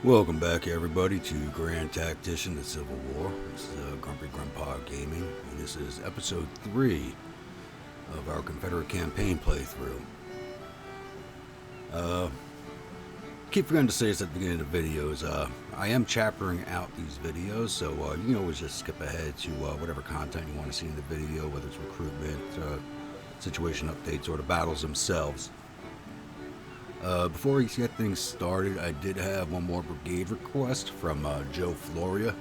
Welcome back, everybody, to Grand Tactician, the Civil War. This is Grumpy Grandpa Gaming, and this is episode 3 of our Confederate campaign playthrough. Keep forgetting to say this at the beginning of the videos. I am chaptering out these videos, so you can always just skip ahead to whatever content you want to see in the video, whether it's recruitment, situation updates, or the battles themselves. Before we get things started, I did have one more brigade request from Joe Floria.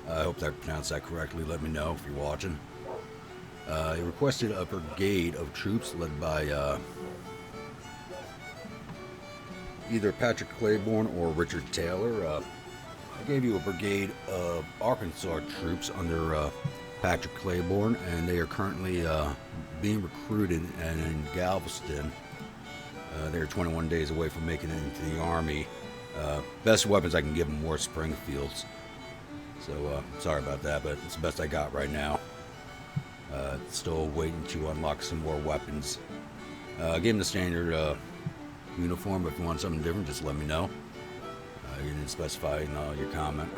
I hope I pronounced that correctly. Let me know if you're watching. He requested a brigade of troops led by either Patrick Claiborne or Richard Taylor. I gave you a brigade of Arkansas troops under Patrick Claiborne, and they are currently being recruited and in Galveston. They're 21 days away from making it into the Army. Best weapons I can give them were Springfields. So, sorry about that, but it's the best I got right now. Still waiting to unlock some more weapons. Gave them the standard uniform. If you want something different, just let me know. You didn't specify in your comment.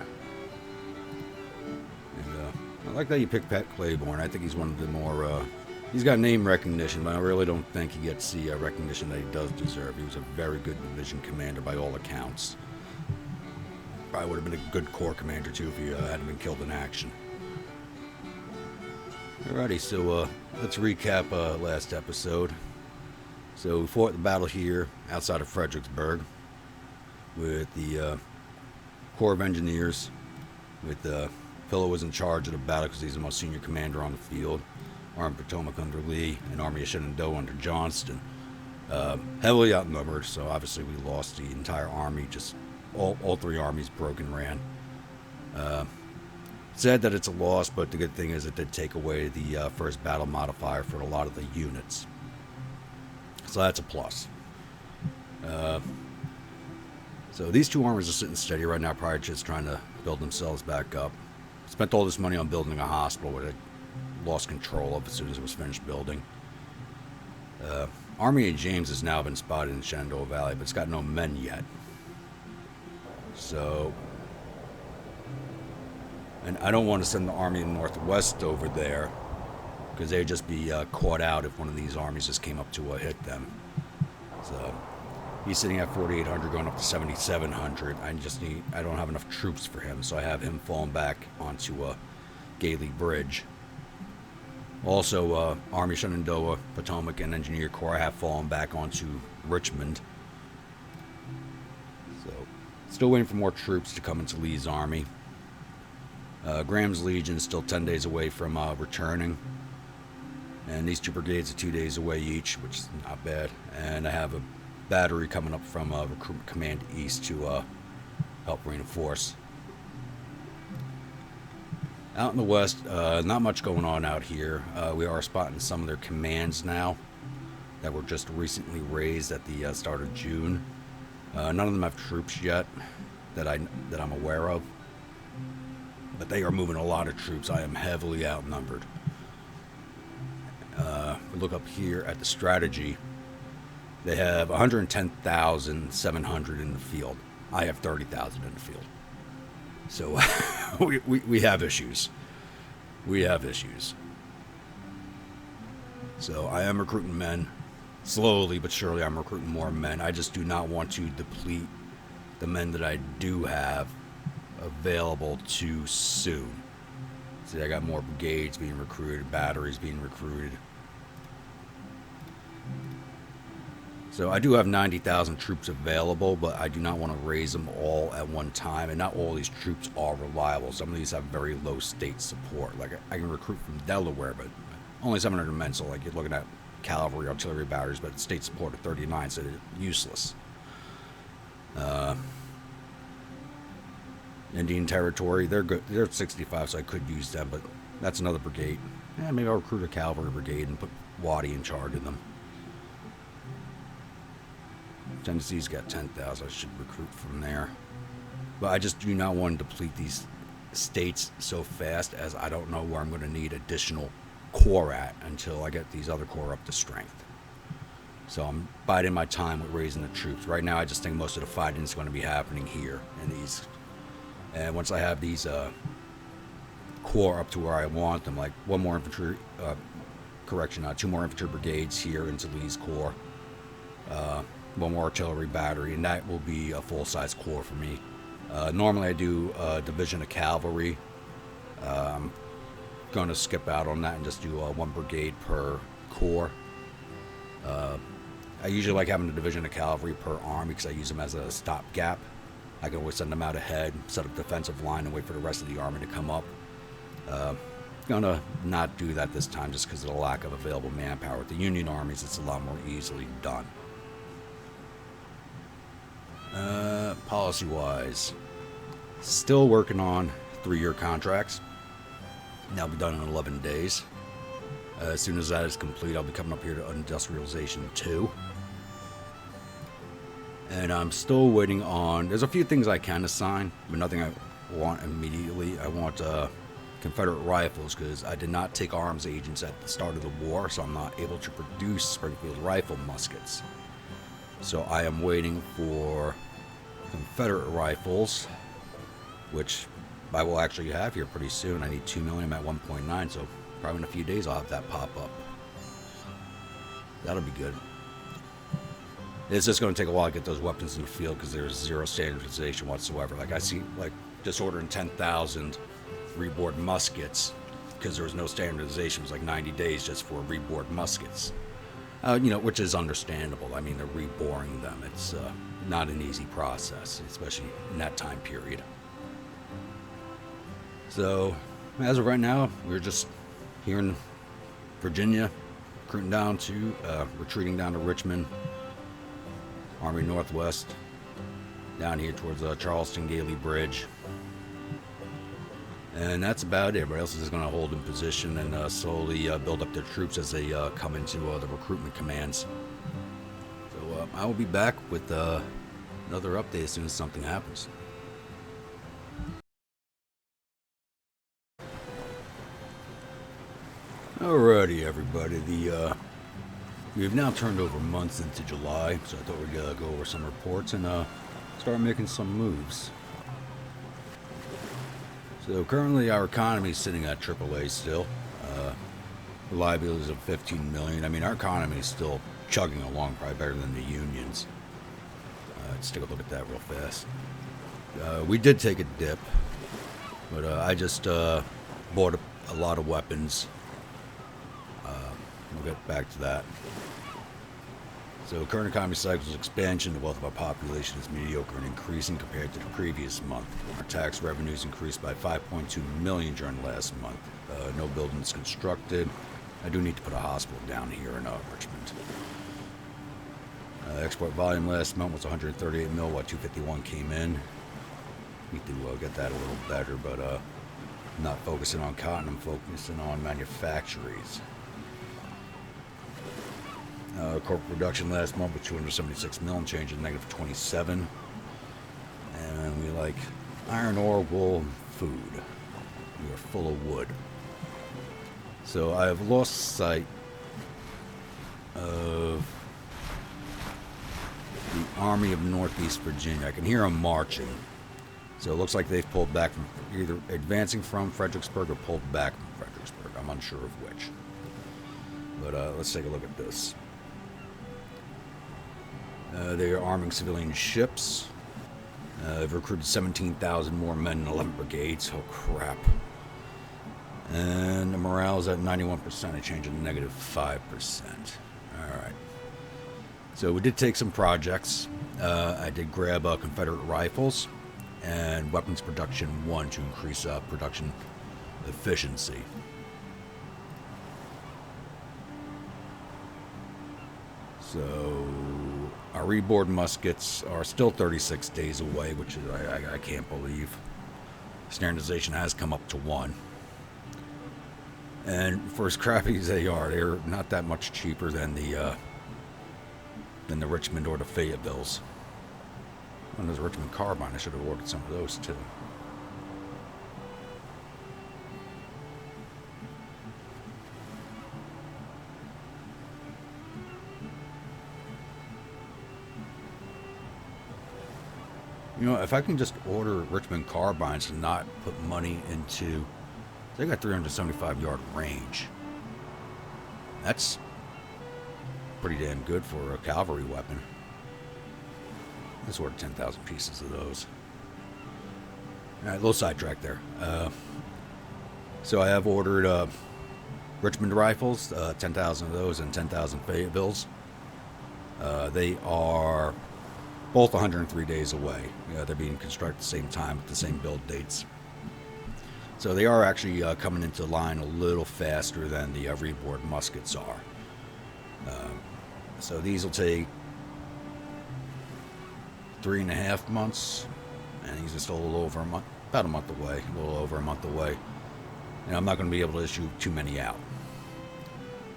And I like that you picked Pat Claiborne. I think he's one of the more... He's got name recognition, but I really don't think he gets the recognition that he does deserve. He was a very good division commander by all accounts. Probably would have been a good corps commander too if he hadn't been killed in action. Alrighty, so let's recap last episode. So we fought the battle here outside of Fredericksburg with the Corps of Engineers. With Pillow was in charge of the battle because he's the most senior commander on the field. Army of the Potomac under Lee, and Army of Shenandoah under Johnston. Heavily outnumbered, so obviously we lost the entire army, just all three armies broke and ran. Sad that it's a loss, but the good thing is it did take away the first battle modifier for a lot of the units. So that's a plus. So these two armies are sitting steady right now, probably just trying to build themselves back up. Spent all this money on building a hospital, which I lost control of as soon as it was finished building. Army of James has now been spotted in Shenandoah Valley, but it's got no men yet. So, and I don't want to send the Army of the Northwest over there because they'd just be caught out if one of these armies just came up to hit them. So he's sitting at 4,800, going up to 7,700. I don't have enough troops for him, so I have him falling back onto Gailey Bridge. Also, Army Shenandoah, Potomac, and Engineer Corps have fallen back onto Richmond. So, still waiting for more troops to come into Lee's army. Graham's Legion is still 10 days away from returning. And these two brigades are 2 days away each, which is not bad. And I have a battery coming up from Recruitment Command East to help reinforce. Out in the west, not much going on out here. We are spotting some of their commands now that were just recently raised at the start of June. None of them have troops yet that I'm aware of, but they are moving a lot of troops. I am heavily outnumbered. We look up here at the strategy. They have 110,700 in the field. I have 30,000 in the field. So we have issues. We have issues. So I am recruiting men. Slowly but surely I'm recruiting more men. I just do not want to deplete the men that I do have available too soon. See, I got more brigades being recruited, batteries being recruited. So I do have 90,000 troops available, but I do not want to raise them all at one time, and not all these troops are reliable. Some of these have very low state support. Like I can recruit from Delaware, but only 700 men, so like you're looking at cavalry, artillery batteries, but state support of 39, so they're useless. Indian Territory, they're good. They're 65, so I could use them, but that's another brigade. Maybe I'll recruit a cavalry brigade and put Waddy in charge of them. Tennessee's got 10,000. I should recruit from there. But I just do not want to deplete these states so fast, as I don't know where I'm going to need additional corps at until I get these other corps up to strength. So I'm biding my time with raising the troops. Right now, I just think most of the fighting is going to be happening here in the east. And once I have these corps up to where I want them, like two more infantry brigades here into Lee's corps, one more artillery battery, and that will be a full-size corps for me. Normally I do a division of cavalry. I'm going to skip out on that and just do one brigade per corps. I usually like having a division of cavalry per army because I use them as a stopgap. I can always send them out ahead, set up defensive line, and wait for the rest of the army to come up. Gonna not do that this time just because of the lack of available manpower. With the Union armies, it's a lot more easily done. Policy-wise, still working on 3-year contracts. That'll be done in 11 days. As soon as that is complete, I'll be coming up here to Industrialization 2. And I'm still waiting on... There's a few things I can assign, but nothing I want immediately. I want Confederate rifles, because I did not take arms agents at the start of the war, so I'm not able to produce Springfield rifle muskets. So I am waiting for Confederate rifles, which I will actually have here pretty soon. I need 2 million. I'm at 1.9, so probably in a few days I'll have that pop up. That'll be good. It's just going to take a while to get those weapons in the field because there's zero standardization whatsoever. Like I see, like just ordering 10,000 reboard muskets because there was no standardization. It was like 90 days just for reboard muskets. Which is understandable. I mean, they're reboring them. It's not an easy process, especially in that time period. So, as of right now, we're just here in Virginia, retreating down to Richmond, Army Northwest, down here towards Charleston, Gailey Bridge. And that's about it. Everybody else is just going to hold in position and slowly build up their troops as they come into the recruitment commands. So I will be back with another update as soon as something happens. Alrighty, everybody. We've now turned over months into July, so I thought we'd go over some reports and start making some moves. So currently our economy is sitting at AAA still. Liabilities of 15 million. I mean, our economy is still chugging along, probably better than the unions. Let's take a look at that real fast. We did take a dip, but I just bought a lot of weapons. We'll get back to that. So current economy cycles expansion. The wealth of our population is mediocre and increasing compared to the previous month. Our tax revenues increased by 5.2 million during last month. No buildings constructed. I do need to put a hospital down here in Richmond. Export volume last month was 138 mil, while 251 came in. Need to get that a little better, but I'm not focusing on cotton. I'm focusing on manufactories. Corporate production last month was 276 mil and change, negative 27. And we like iron ore, wool, and food. We are full of wood. So I have lost sight of the Army of Northeast Virginia. I can hear them marching. So it looks like they've pulled back from either advancing from Fredericksburg or pulled back from Fredericksburg. I'm unsure of which. But let's take a look at this. They are arming civilian ships. They've recruited 17,000 more men in 11 brigades. Oh, crap. And the morale is at 91%. I changed it to negative 5%. Alright. So we did take some projects. I did grab Confederate rifles and weapons production 1 to increase production efficiency. So our reboard muskets are still 36 days away, which is, I can't believe. Standardization has come up to 1. And for as crappy as they are, they're not that much cheaper than the Richmond or the Fayettevilles. And there's a Richmond carbine. I should have ordered some of those too. You know, if I can just order Richmond carbines and not put money into... They got 375-yard range. That's pretty damn good for a cavalry weapon. Let's order 10,000 pieces of those. Alright, little sidetrack there. So I have ordered Richmond rifles, 10,000 of those and 10,000 Fayettevilles. They are both 103 days away. They're being constructed at the same time with the same build dates. So they are actually coming into line a little faster than the reboard muskets are. So these will take 3.5 months, and these are still a little over a month, about a month away, a little over a month away. And I'm not going to be able to issue too many out.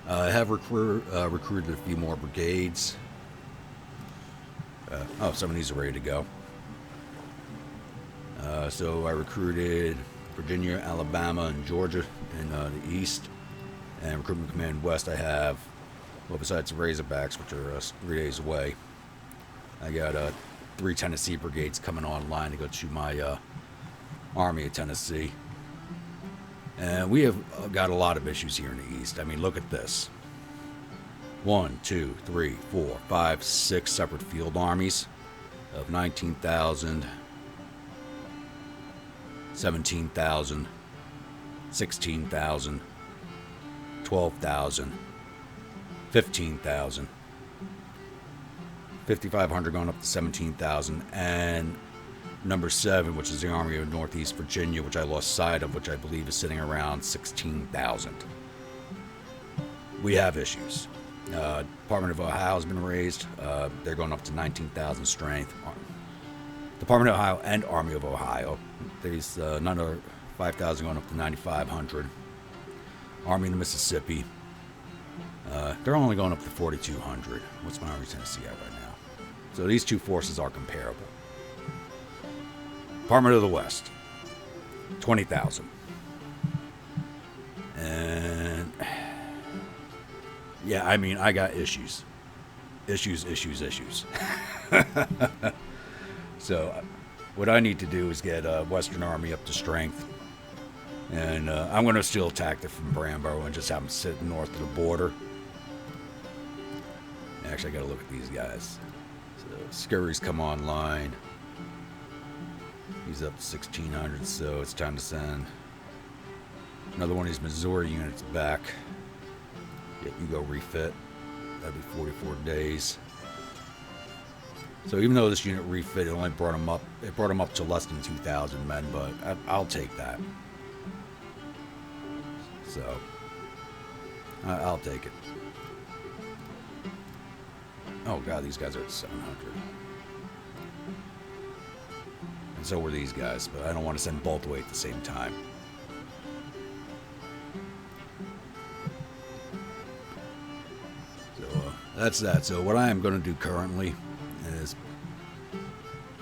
I have recruited a few more brigades. Some of these are ready to go. So I recruited Virginia, Alabama, and Georgia in the east. And Recruitment Command West, I have, well, besides the Razorbacks, which are 3 days away, I got 3 Tennessee brigades coming online to go to my Army of Tennessee. And we have got a lot of issues here in the east. I mean, look at this. 1, 2, 3, 4, 5, 6 separate field armies of 19,000, 17,000, 16,000, 12,000, 15,000, 5,500 going up to 17,000, and number 7, which is the Army of Northeast Virginia, which I lost sight of, which I believe is sitting around 16,000. We have issues. Department of Ohio has been raised. They're going up to 19,000 strength. Department of Ohio and Army of Ohio. There's another 5,000 going up to 9,500. Army of the Mississippi. They're only going up to 4,200. What's my Army of Tennessee at right now? So these two forces are comparable. Department of the West, 20,000. And yeah, I mean, I got issues. Issues. So what I need to do is get Western Army up to strength. And I'm going to steal a tactic from Brambo and just have them sit north of the border. Actually, I got to look at these guys. So Scurry's come online. He's up to 1,600, so it's time to send another one of these Missouri units back. Get you go refit. That'd be 44 days. So even though this unit refit, it only brought them up. It brought them up to less than 2,000 men, but I'll take that. So I'll take it. Oh god, these guys are at 700. And so were these guys, but I don't want to send both away at the same time. So that's that. So what I am going to do currently is,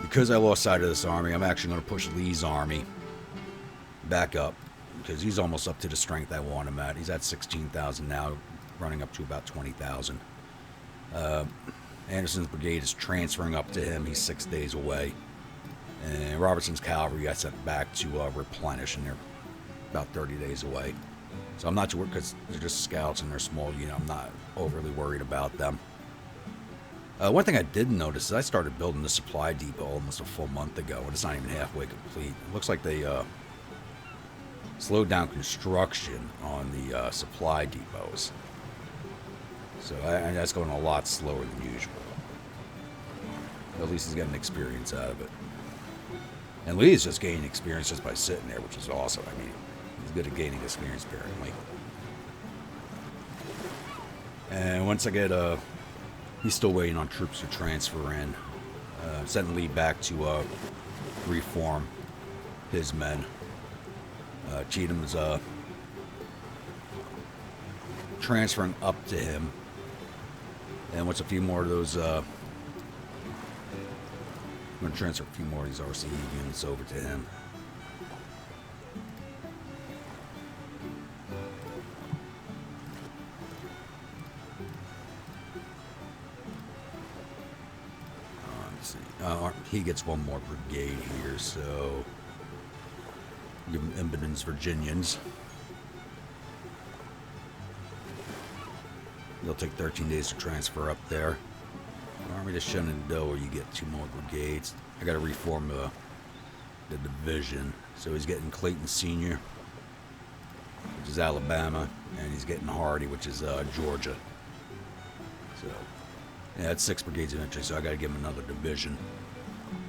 because I lost sight of this army, I'm actually going to push Lee's army back up, because he's almost up to the strength I want him at. He's at 16,000 now, running up to about 20,000. Anderson's brigade is transferring up to him. He's 6 days away. And Robertson's cavalry I sent back to replenish, and they're about 30 days away. So I'm not too worried, because they're just scouts and they're small. You know, I'm not overly worried about them. One thing I did notice is I started building the supply depot almost a full month ago, and it's not even halfway complete. It looks like they slowed down construction on the supply depots. So that's going a lot slower than usual. At least he's getting experience out of it. And Lee's just gaining experience just by sitting there, which is awesome. I mean, he's good at gaining experience, apparently. And once I get, he's still waiting on troops to transfer in. Sending Lee back to reform his men. Cheatham's transferring up to him. And once a few more of those, I'm going to transfer a few more of these RCE units over to him. Let's see. he gets one more brigade here, so give him Impotence Virginians. They'll take 13 days to transfer up there. Army of Shenandoah, you get 2 more brigades. I gotta reform the division. So he's getting Clayton Sr., which is Alabama, and he's getting Hardy, which is Georgia. So, yeah, that's 6 brigades of infantry, so I gotta give him another division.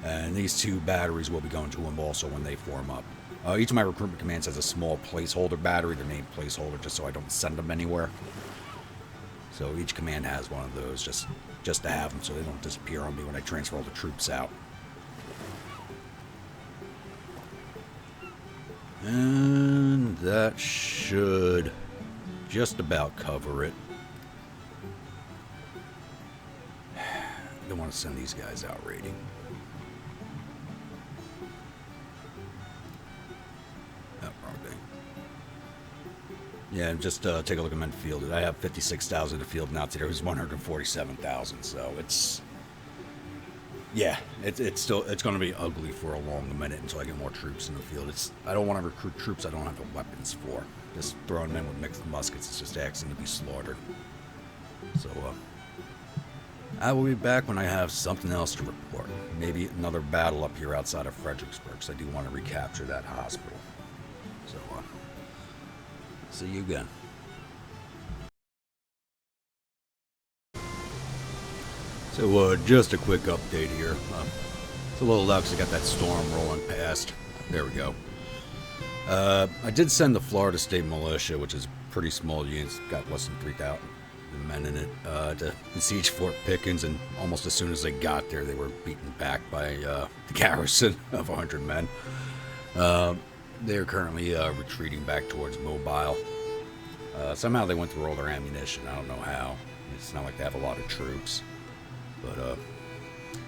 And these 2 batteries will be going to him also when they form up. Each of my recruitment commands has a small placeholder battery, they're named placeholder just so I don't send them anywhere. So each command has one of those just to have them so they don't disappear on me when I transfer all the troops out. And that should just about cover it. I don't want to send these guys out raiding. Oh, wrong thing. Yeah, just take a look at men fielded. I have 56,000 to field now. Today was 147,000, so it's... Yeah, it's going to be ugly for a long minute until I get more troops in the field. I don't want to recruit troops I don't have the weapons for. Just throwing them in with mixed muskets is just asking to be slaughtered. So, I will be back when I have something else to report. Maybe another battle up here outside of Fredericksburg, because I do want to recapture that hospital. So, see you again. So, just a quick update here. It's a little loud because I got that storm rolling past. There we go. I did send the Florida State Militia, which is pretty small units, got less than 3,000 men in it, to besiege Fort Pickens, and almost as soon as they got there, they were beaten back by the garrison of 100 men. They are currently retreating back towards Mobile. Somehow they went through all their ammunition. I don't know how. It's not like they have a lot of troops. But,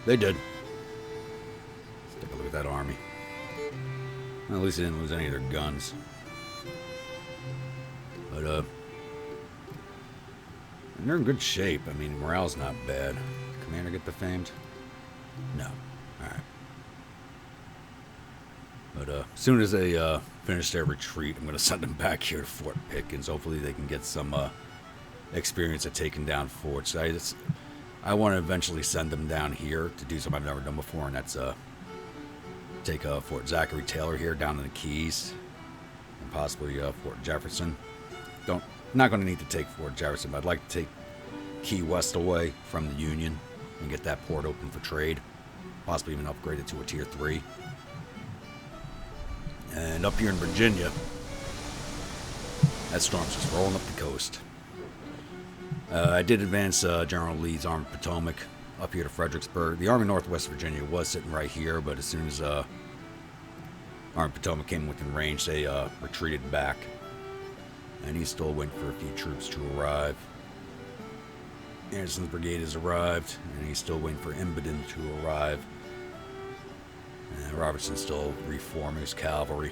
they did. Let's take a look at that army. Well, at least they didn't lose any of their guns. But, they're in good shape. I mean, morale's not bad. Commander get defamed? No. Alright. But, as soon as they, finish their retreat, I'm going to send them back here to Fort Pickens. Hopefully they can get some, experience at taking down forts. I want to eventually send them down here to do something I've never done before, and that's take Fort Zachary Taylor here down in the Keys, and possibly Fort Jefferson. Not going to need to take Fort Jefferson, but I'd like to take Key West away from the Union and get that port open for trade, possibly even upgrade it to a Tier 3. And up here in Virginia, that storm's just rolling up the coast. I did advance General Lee's Army of the Potomac up here to Fredericksburg. The Army of Northwest Virginia was sitting right here, but as soon as Army of the Potomac came within range, they retreated back. And he's still waiting for a few troops to arrive. Anderson's brigade has arrived, and he's still waiting for Imboden to arrive. And Robertson's still reforming his cavalry.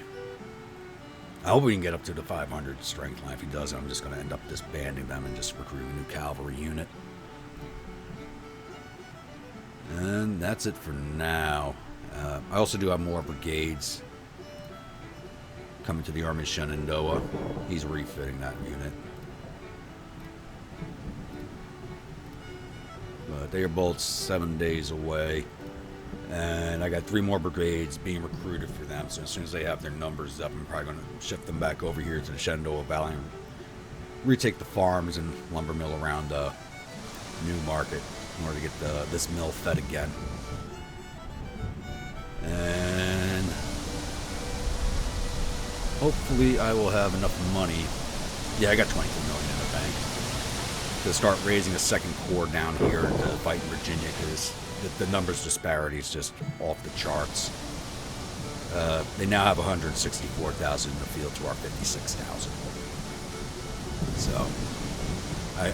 I hope we can get up to the 500 strength line. If he does, I'm just going to end up disbanding them and just recruiting a new cavalry unit. And that's it for now. I also do have more brigades coming to the Army of Shenandoah. He's refitting that unit. But they are both 7 days away. And I got 3 more brigades being recruited for them. So as soon as they have their numbers up, I'm probably going to shift them back over here to the Shenandoah Valley and retake the farms and lumber mill around New Market in order to get this mill fed again. And hopefully I will have enough money. Yeah, I got 24 million in the bank to start raising a second corps down here to fight in Virginia, because the numbers disparity is just off the charts. They now have 164,000 in the field to our 56,000. So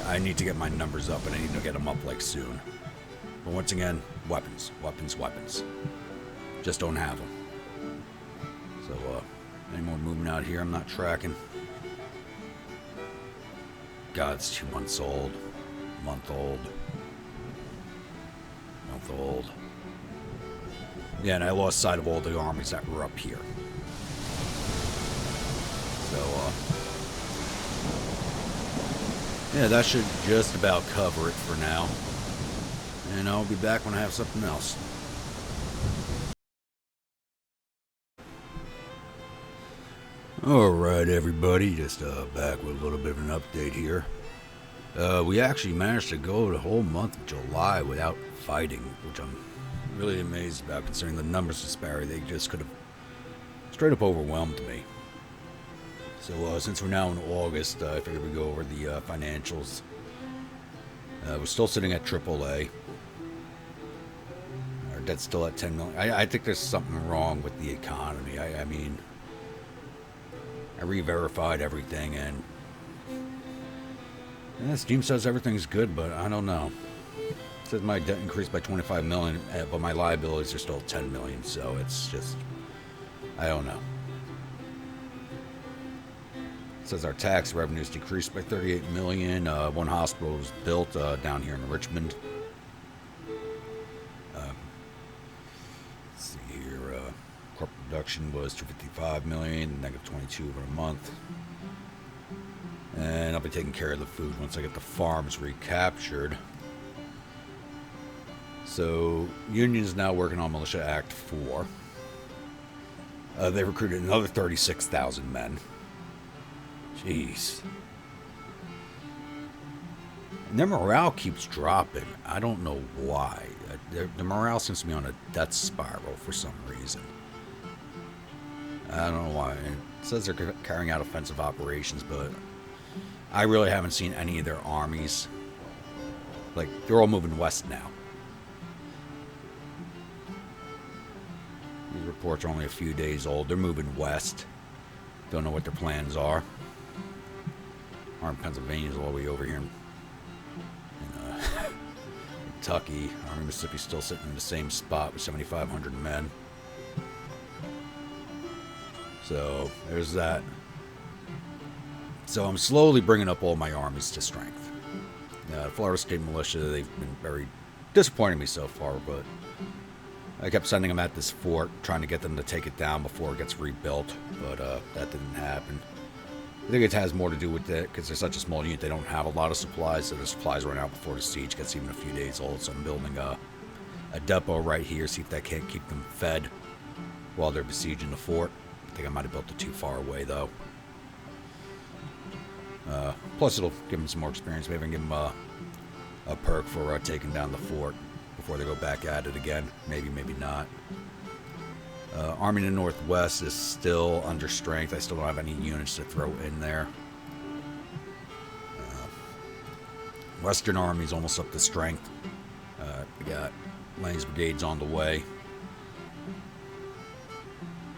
I need to get my numbers up, and I need to get them up like soon. But once again, weapons, weapons, weapons. Just don't have them. So any more movement out here I'm not tracking. God, it's 2 months old. Month old. Month old. Yeah, and I lost sight of all the armies that were up here. So, yeah, that should just about cover it for now. And I'll be back when I have something else. Alright, everybody, just back with a little bit of an update here. We actually managed to go the whole month of July without fighting, which I'm really amazed about considering the numbers disparity. They just could have straight up overwhelmed me. So since we're now in August, I figured we'd go over the financials. We're still sitting at AAA. Our debt's still at 10 million. I think there's something wrong with the economy. I mean, I re-verified everything, and Steam says everything's good, but I don't know. It says my debt increased by 25 million, but my liabilities are still 10 million, so it's just, I don't know. It says our tax revenues decreased by 38 million. One hospital was built down here in Richmond. Let's see here. Corporate production was 255 million, negative 22 over a month. And I'll be taking care of the food once I get the farms recaptured. So, Union is now working on Militia Act 4. They recruited another 36,000 men. Jeez. And their morale keeps dropping. I don't know why. The morale seems to be on a death spiral for some reason. I don't know why. It says they're carrying out offensive operations, but I really haven't seen any of their armies. Like, they're all moving west now. These reports are only a few days old. They're moving west. Don't know what their plans are. Army Pennsylvania is all the way over here in Kentucky. Army Mississippi still sitting in the same spot with 7,500 men. So there's that. So I'm slowly bringing up all my armies to strength. Florida State Militia, they've been very disappointing me so far, but I kept sending them at this fort, trying to get them to take it down before it gets rebuilt, but that didn't happen. I think it has more to do with that because they're such a small unit. They don't have a lot of supplies, so the supplies run out before the siege gets even a few days old. So I'm building a depot right here, see if that can't keep them fed while they're besieging the fort. I think I might have built it too far away, though. Plus, it'll give them some more experience. Maybe I can give them a perk for taking down the fort before they go back at it again. Maybe, maybe not. Army in the Northwest is still under strength. I still don't have any units to throw in there. Western Army's almost up to strength. We got Lane's brigades on the way.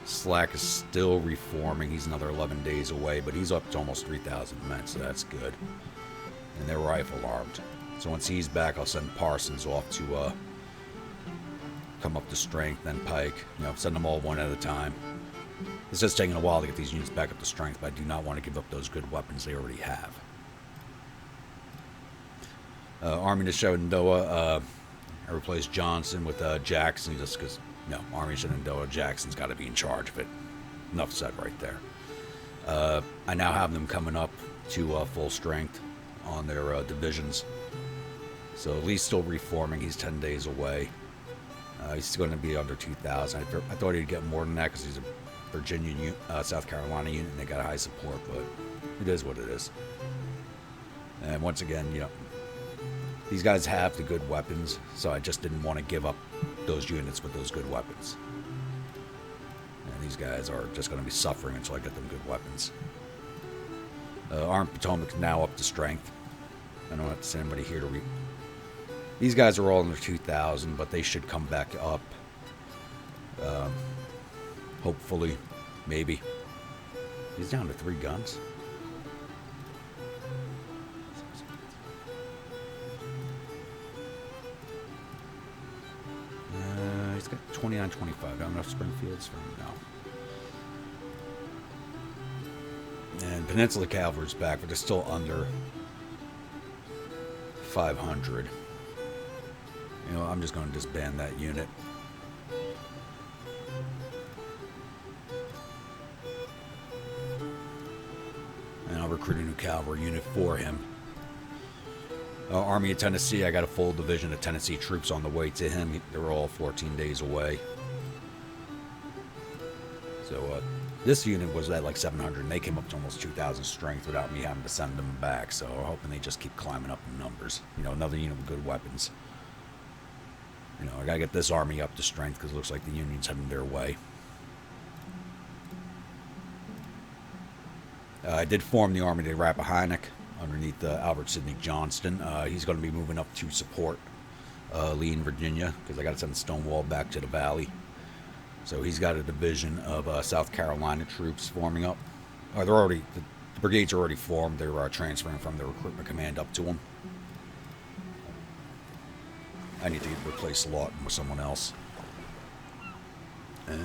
Slack is still reforming. He's another 11 days away, but he's up to almost 3,000 men, so that's good. And they're rifle armed. So once he's back, I'll send Parsons off to come up to strength, then Pike. You know, send them all one at a time. It's just taking a while to get these units back up to strength, but I do not want to give up those good weapons they already have. Army to Shenandoah, I replaced Johnston with Jackson just because, you know, Army Shenandoah, Jackson's got to be in charge of it. Enough said right there. I now have them coming up to full strength on their divisions. So Lee's still reforming. He's 10 days away. He's going to be under 2,000. I thought he'd get more than that because he's a Virginia, South Carolina unit, and they got high support, but it is what it is. And once again, you know, these guys have the good weapons, so I just didn't want to give up those units with those good weapons. And these guys are just going to be suffering until I get them good weapons. Army of the Potomac now up to strength. I don't have to send anybody here to These guys are all under 2,000, but they should come back up. Hopefully, maybe. He's down to 3 guns. He's got 29, 25. Got enough Springfields for him now. And Peninsula Cavalry's back, but they're still under 500. You know, I'm just going to disband that unit. recruit a new cavalry unit for him. Army of Tennessee, I got a full division of Tennessee troops on the way to him. They're all 14 days away. So this unit was at like 700, and they came up to almost 2,000 strength without me having to send them back. So we're hoping they just keep climbing up in numbers. You know, another unit with good weapons. You know, I gotta get this army up to strength because it looks like the Union's heading their way. I did form the army to Rappahannock underneath Albert Sidney Johnston. He's going to be moving up to support Lee in Virginia because I got to send Stonewall back to the valley. So he's got a division of South Carolina troops forming up. They're already the brigades are already formed. They're transferring from the recruitment command up to them. I need to replace Lawton with someone else. That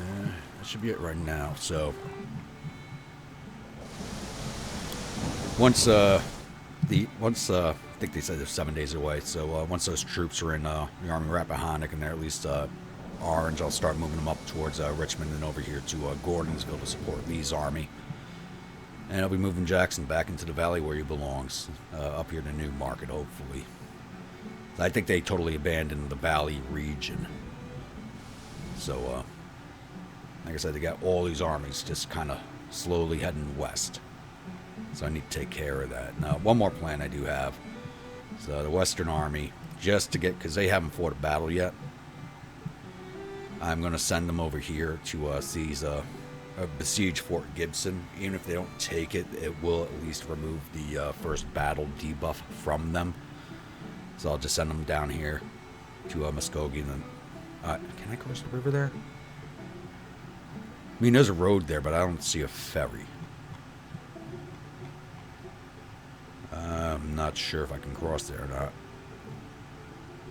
should be it right now. So once I think they said they're 7 days away. So once those troops are in the Army of Rappahannock and they're at least orange, I'll start moving them up towards Richmond and over here to Gordonsville to support Lee's army. And I'll be moving Jackson back into the valley where he belongs, up here to New Market, hopefully. I think they totally abandoned the valley region. So, like I said, they got all these armies just kind of slowly heading west. So I need to take care of that. Now, one more plan I do have. So the Western Army, just to get, because they haven't fought a battle yet, I'm going to send them over here to seize besiege Fort Gibson. Even if they don't take it, it will at least remove the first battle debuff from them. So I'll just send them down here to Muskogee. And then, can I cross the river there? I mean, there's a road there, but I don't see a ferry. I'm not sure if I can cross there or not.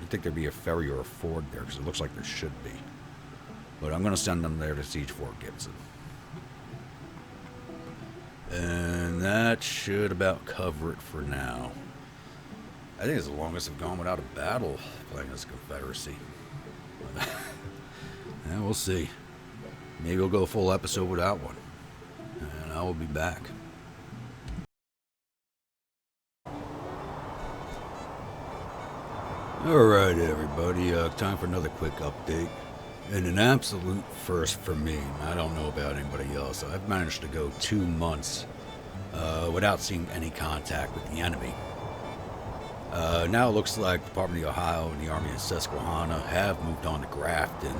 You'd think there'd be a ferry or a ford there, because it looks like there should be. But I'm going to send them there to siege Fort Gibson. And that should about cover it for now. I think it's the longest I've gone without a battle playing as a Confederacy. Yeah, we'll see. Maybe we'll go a full episode without one. And I will be back. Alright everybody, time for another quick update. And an absolute first for me. I don't know about anybody else. I've managed to go 2 months without seeing any contact with the enemy. Now it looks like the Department of Ohio and the Army of Susquehanna have moved on to Grafton.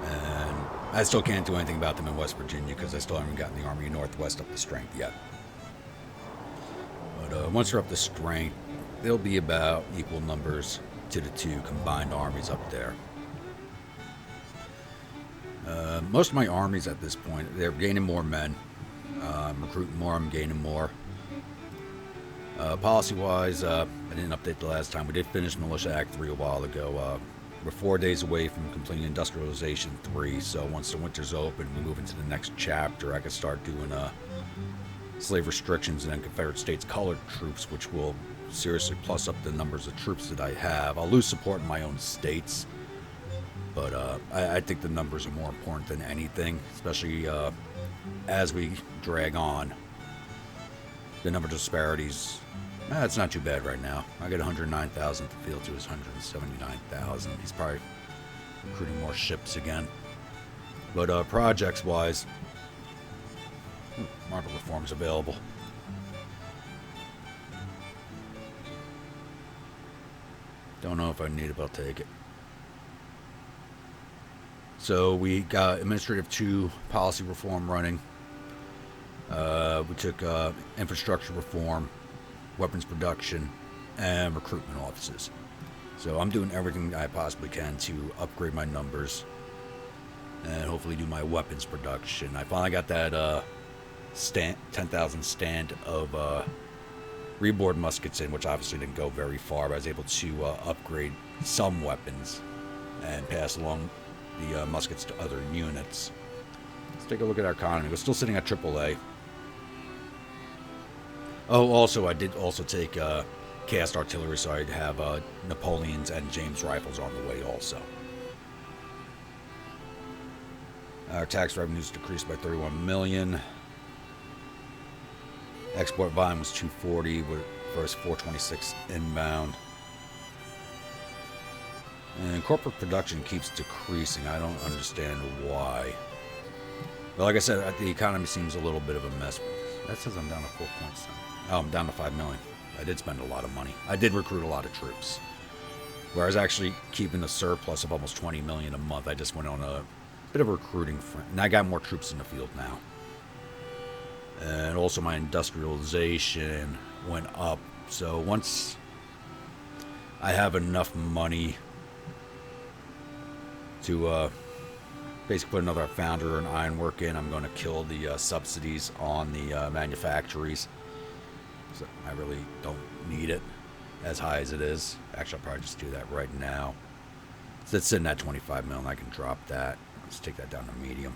And I still can't do anything about them in West Virginia because I still haven't gotten the Army of Northwest up to strength yet. But once they're up to strength, there'll be about equal numbers to the two combined armies up there. Most of my armies at this point, they're gaining more men. I'm recruiting more, I'm gaining more. Policy-wise, I didn't update the last time. We did finish Militia Act 3 a while ago. We're 4 days away from completing Industrialization 3, so once the winter's open, we move into the next chapter. I can start doing slave restrictions and then Confederate States colored troops, which will seriously plus up the numbers of troops that I have. I'll lose support in my own states, but I think the numbers are more important than anything, especially as we drag on. The number disparities, it's not too bad right now. I got 109,000 to field to his 179,000. He's probably recruiting more ships again. But projects-wise, market reforms available. Don't know if I need it, but I'll take it. So we got Administrative 2 policy reform running. We took infrastructure reform, weapons production, and recruitment offices. So I'm doing everything I possibly can to upgrade my numbers and hopefully do my weapons production. I finally got that 10,000 stand of reboard muskets in, which obviously didn't go very far, but I was able to upgrade some weapons and pass along the muskets to other units. Let's take a look at our economy. We're still sitting at AAA. Oh, also, I did also take cast artillery, so I'd have Napoleons and James rifles on the way also. Our tax revenues decreased by 31 million. Export volume was 240 versus 426 inbound. And corporate production keeps decreasing. I don't understand why. But like I said, the economy seems a little bit of a mess. That says I'm down to 4.7. Oh, I'm down to 5 million. I did spend a lot of money. I did recruit a lot of troops. Where I was actually keeping a surplus of almost 20 million a month. I just went on a bit of a recruiting front. And I got more troops in the field now. And also my industrialization went up. So once I have enough money to basically put another founder or an ironwork in, I'm going to kill the subsidies on the manufactories. So I really don't need it as high as it is. Actually, I'll probably just do that right now. So it's sitting at 25 million. I can drop that. Let's take that down to medium.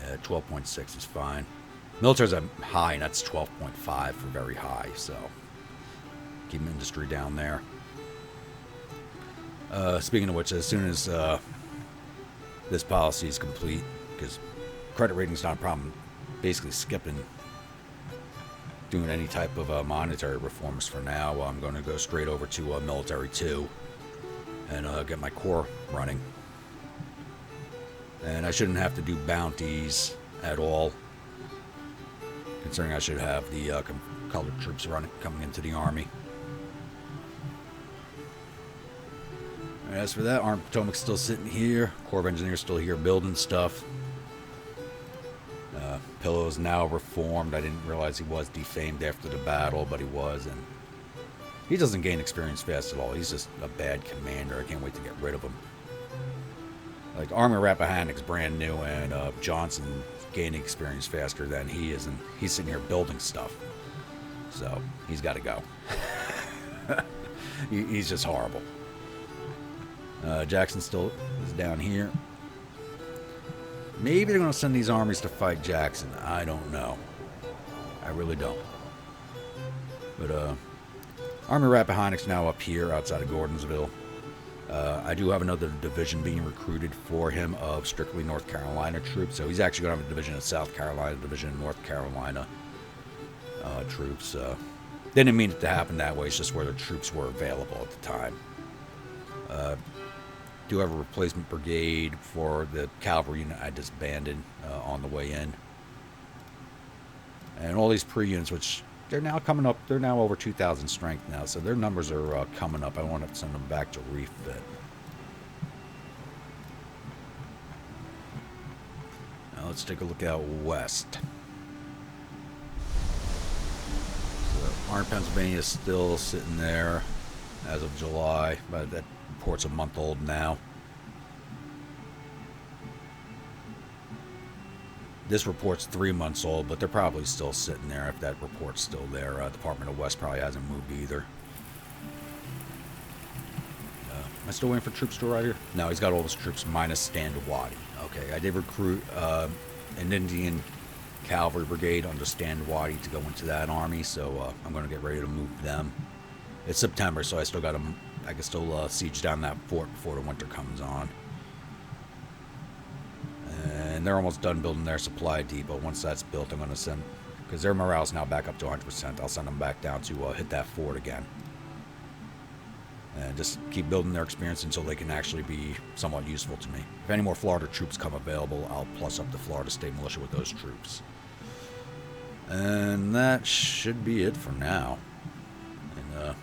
Yeah, 12.6 is fine. Military's a high, and that's 12.5 for very high. So keep industry down there. Speaking of which, as soon as this policy is complete, because credit rating is not a problem, basically skipping doing any type of monetary reforms for now. I'm going to go straight over to military 2 and get my corps running. And I shouldn't have to do bounties at all, considering I should have the colored troops coming into the army. And as for that, Army of the Potomac's still sitting here. Corps of Engineers still here building stuff. Pillow is now reformed. I didn't realize he was defamed after the battle, but he was, and he doesn't gain experience fast at all. He's just a bad commander. I can't wait to get rid of him. Like, Army of Rappahannock's brand new, and Johnston gaining experience faster than he is, and he's sitting here building stuff. So, he's got to go. He's just horrible. Jackson still is down here. Maybe they're going to send these armies to fight Jackson. I don't know. I really don't. But, Army of Rappahannock's now up here outside of Gordonsville. I do have another division being recruited for him of strictly North Carolina troops. So he's actually going to have a division of South Carolina, a division of North Carolina troops. They didn't mean it to happen that way. It's just where the troops were available at the time. Do have a replacement brigade for the cavalry unit I disbanded on the way in. And all these pre-units, which they're now coming up, they're now over 2,000 strength now, so their numbers are coming up. I want to send them back to refit. Now let's take a look out west. So Army Pennsylvania is still sitting there as of July, but that report's a month old now. This report's 3 months old, but they're probably still sitting there if that report's still there. Department of West probably hasn't moved either. Am I still waiting for troops to arrive here? No, he's got all his troops minus Standawadi. Okay, I did recruit an Indian cavalry brigade under Standawadi to go into that army, so I'm going to get ready to move them. It's September, so I still got them. I can still siege down that fort before the winter comes on. And they're almost done building their supply depot. Once that's built, I'm going to send, because their morale's now back up to 100%, I'll send them back down to hit that fort again. And just keep building their experience until they can actually be somewhat useful to me. If any more Florida troops come available, I'll plus up the Florida State Militia with those troops. And that should be it for now. And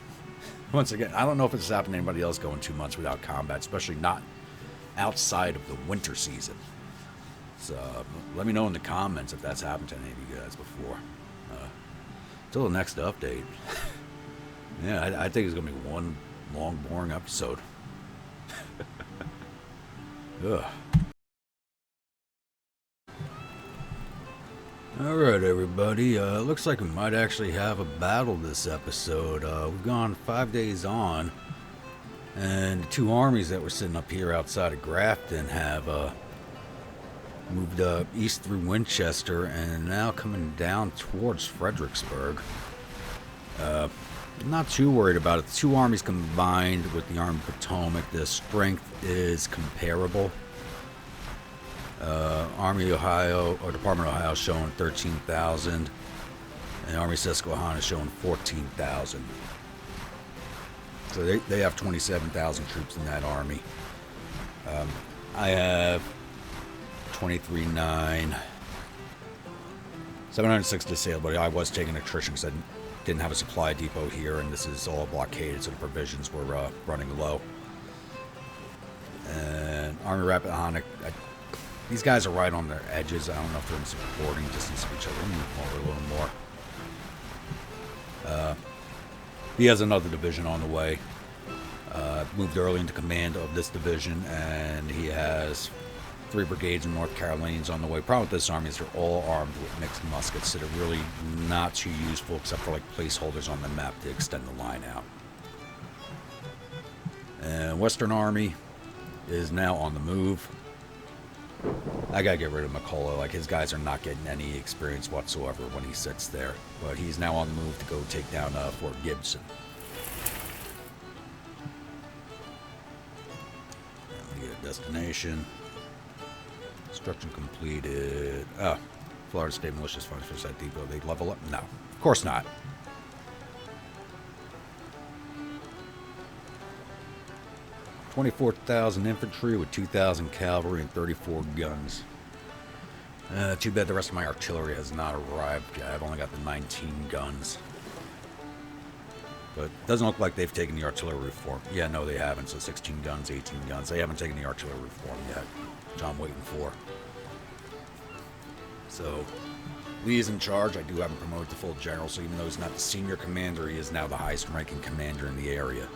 once again, I don't know if it's happened to anybody else going 2 months without combat, especially not outside of the winter season. So let me know in the comments if that's happened to any of you guys before. Till the next update. Yeah, I think it's going to be one long, boring episode. Ugh. Alright, everybody. Looks like we might actually have a battle this episode. We've gone 5 days on, and the two armies that were sitting up here outside of Grafton have moved east through Winchester and now coming down towards Fredericksburg. I'm not too worried about it. The two armies combined with the Army of the Potomac, the strength is comparable. Army Ohio, or Department of Ohio, showing 13,000. And Army Susquehanna showing 14,000. So they have 27,000 troops in that army. I have 23,900. 706 disabled, but I was taking attrition because I didn't have a supply depot here, and this is all blockaded, so the provisions were running low. And Army Rappahannock, these guys are right on their edges. I don't know if they're in supporting distance of each other. Or a little more. He has another division on the way. Moved early into command of this division, and he has 3 brigades in North Carolinians on the way. Problem with this army is they're all armed with mixed muskets, so they're really not too useful except for like placeholders on the map to extend the line out. And Western Army is now on the move. I gotta get rid of McCullough. Like, his guys are not getting any experience whatsoever when he sits there. But he's now on the move to go take down Fort Gibson. We get a destination. Construction completed. Florida State Militia's funds for that depot. They level up? No, of course not. $24,000 infantry with 2,000 cavalry and 34 guns. Too bad the rest of my artillery has not arrived yet. I've only got the 19 guns. But it doesn't look like they've taken the artillery reform. Yeah, no, they haven't. So 16 guns, 18 guns. They haven't taken the artillery reform yet, which I'm waiting for. So Lee is in charge. I do have him promoted to full general, so even though he's not the senior commander, he is now the highest ranking commander in the area.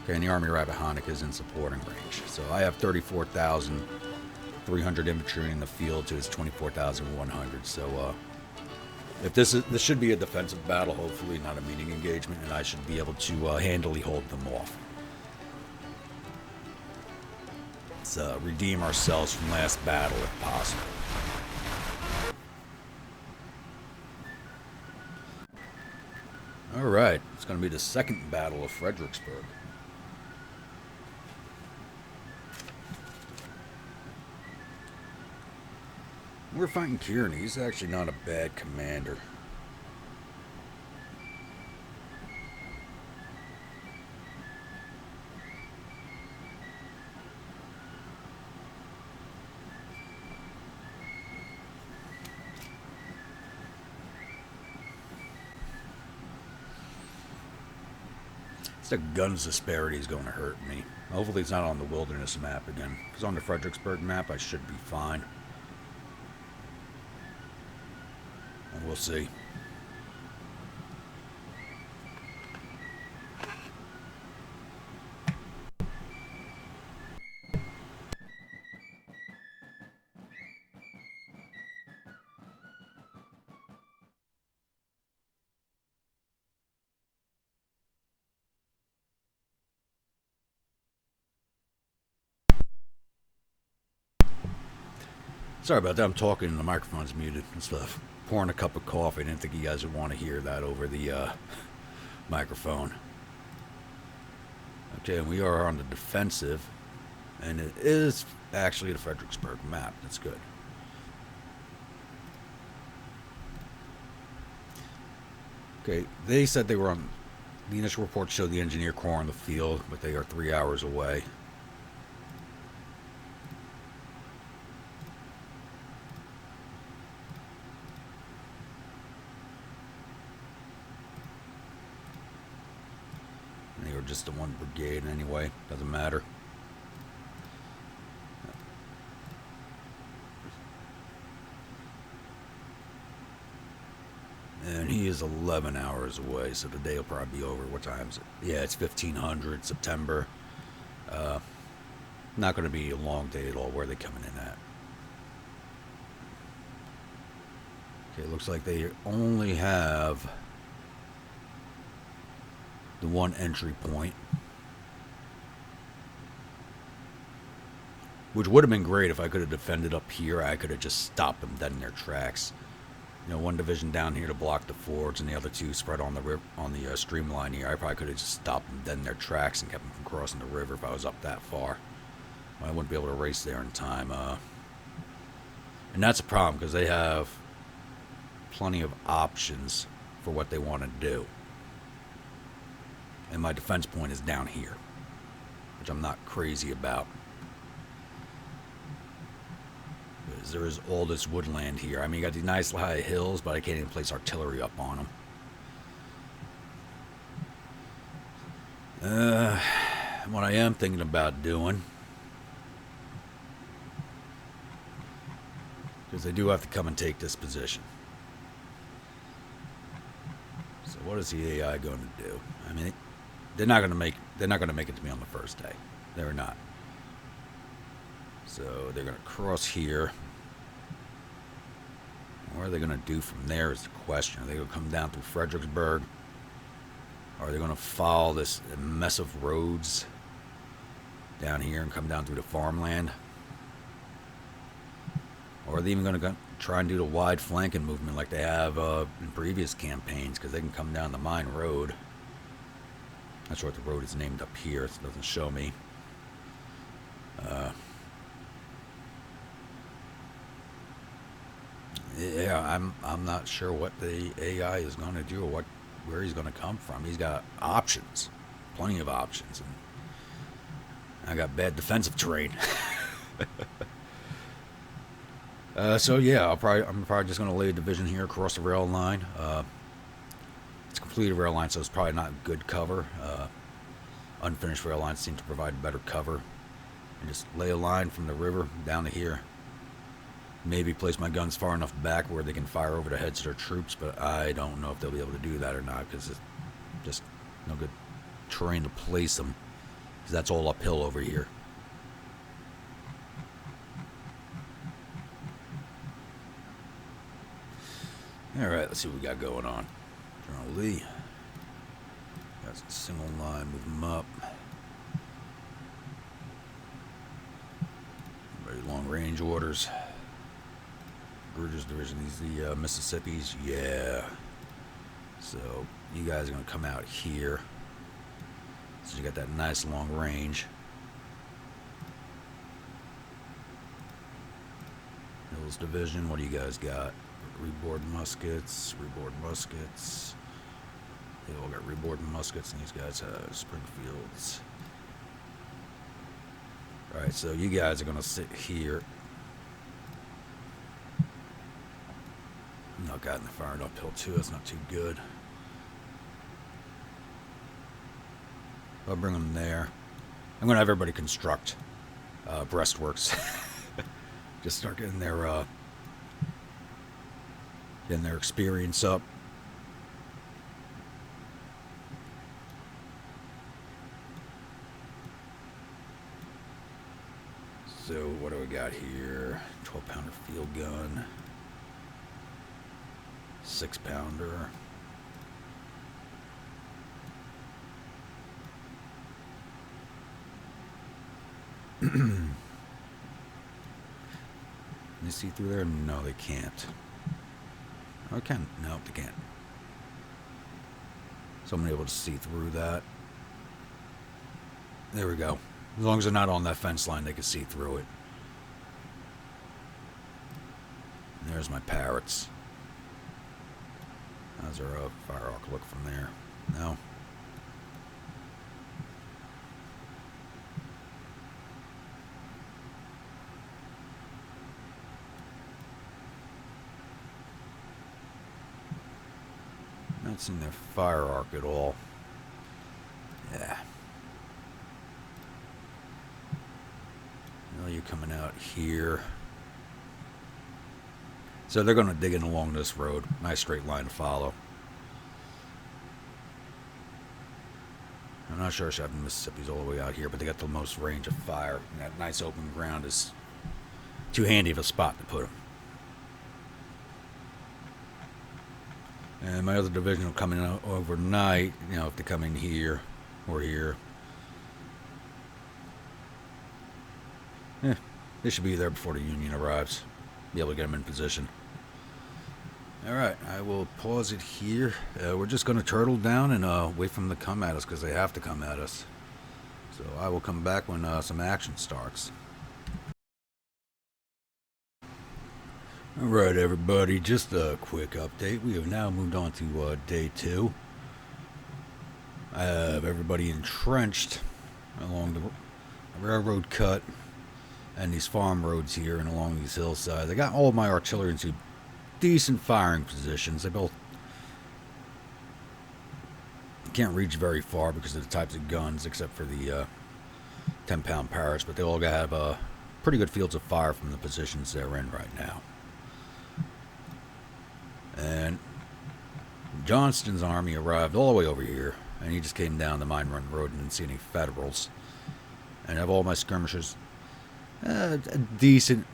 Okay, and the Army of Rappahannock is in supporting range. So I have 34,300 infantry in the field to his 24,100. So if this should be a defensive battle, hopefully not a meeting engagement, and I should be able to handily hold them off. Let's redeem ourselves from last battle if possible. All right, it's going to be the second Battle of Fredericksburg. We're fighting Kearney. He's actually not a bad commander. It's the guns disparity is going to hurt me. Hopefully it's not on the wilderness map again. Because on the Fredericksburg map I should be fine. We'll see. Sorry about that. I'm talking and the microphone's muted and stuff. Pouring a cup of coffee. I didn't think you guys would want to hear that over the microphone. Okay, we are on the defensive, and it is actually the Fredericksburg map. That's good. Okay, they said they were on. The initial report showed the engineer corps on the field, but they are 3 hours away. Just the one brigade anyway, doesn't matter. And he is 11 hours away, so the day will probably be over. What time is it? Yeah, it's 1500 September. Not going to be a long day at all. Where are they coming in at? Okay, it looks like they only have the one entry point, which would have been great if I could have defended up here. I could have just stopped them dead in their tracks. You know, one division down here to block the fords, and the other two spread on the streamline here. I probably could have just stopped them dead in their tracks and kept them from crossing the river if I was up that far. I wouldn't be able to race there in time. And that's a problem because they have plenty of options for what they want to do. And my defense point is down here, which I'm not crazy about. Because there is all this woodland here. I mean, you got these nice high hills, but I can't even place artillery up on them. What I am thinking about doing, because they do have to come and take this position. So what is the AI going to do? I mean, they're not going to make it to me on the first day. They're not. So they're going to cross here. What are they going to do from there is the question. Are they going to come down through Fredericksburg? Or are they going to follow this mess of roads down here and come down through the farmland? Or are they even going to try and do the wide flanking movement like they have in previous campaigns? Because they can come down the mine road. Not sure what the road is named up here. It doesn't show me. Yeah, I'm not sure what the AI is going to do or where he's going to come from. He's got options, plenty of options, and I got bad defensive terrain. So yeah, I'm probably just going to lay a division here across the rail line. It's a completed rail line, so it's probably not good cover. Unfinished rail lines seem to provide better cover. And just lay a line from the river down to here. Maybe place my guns far enough back where they can fire over the heads of their troops, but I don't know if they'll be able to do that or not, because it's just no good terrain to place them, because that's all uphill over here. Alright, let's see what we got going on. General Lee. Got some single line, move them up. Very long range orders. Brutus Division, these the Mississippis, yeah. So you guys are going to come out here. So you got that nice long range. Hills Division, what do you guys got? Reboard muskets, reboard muskets. They all got reboard muskets, and these guys have Springfields. Alright, so you guys are going to sit here. No, God, they're firing uphill too. That's not too good. I'll bring them there. I'm going to have everybody construct breastworks. Just start getting their experience up. So what do we got here? 12-pounder field gun. 6-pounder. Can they see through there? No, they can't. Oh, can? No, they can't. So I'm able to see through that. There we go. As long as they're not on that fence line, they can see through it. And there's my parrots. How's our fire arc look from there? No. Not seeing their fire arc at all. Yeah. Well, you're coming out here. So they're going to dig in along this road. Nice straight line to follow. I'm not sure if the Mississippi's all the way out here, but they got the most range of fire. And that nice open ground is too handy of a spot to put them. And my other division will come in overnight, you know, if they come in here or here. Yeah, they should be there before the Union arrives. Be able to get them in position. Alright, I will pause it here. We're just going to turtle down and wait for them to come at us, because they have to come at us. So I will come back when some action starts. Alright, everybody, just a quick update. We have now moved on to day 2. I have everybody entrenched along the railroad cut and these farm roads here and along these hillsides. I got all of my artillery into decent firing positions. They both can't reach very far because of the types of guns, except for the 10-pound Paris, but they all have pretty good fields of fire from the positions they're in right now. And Johnston's army arrived all the way over here, and he just came down the Mine Run Road and didn't see any Federals. And I have all my skirmishers a decent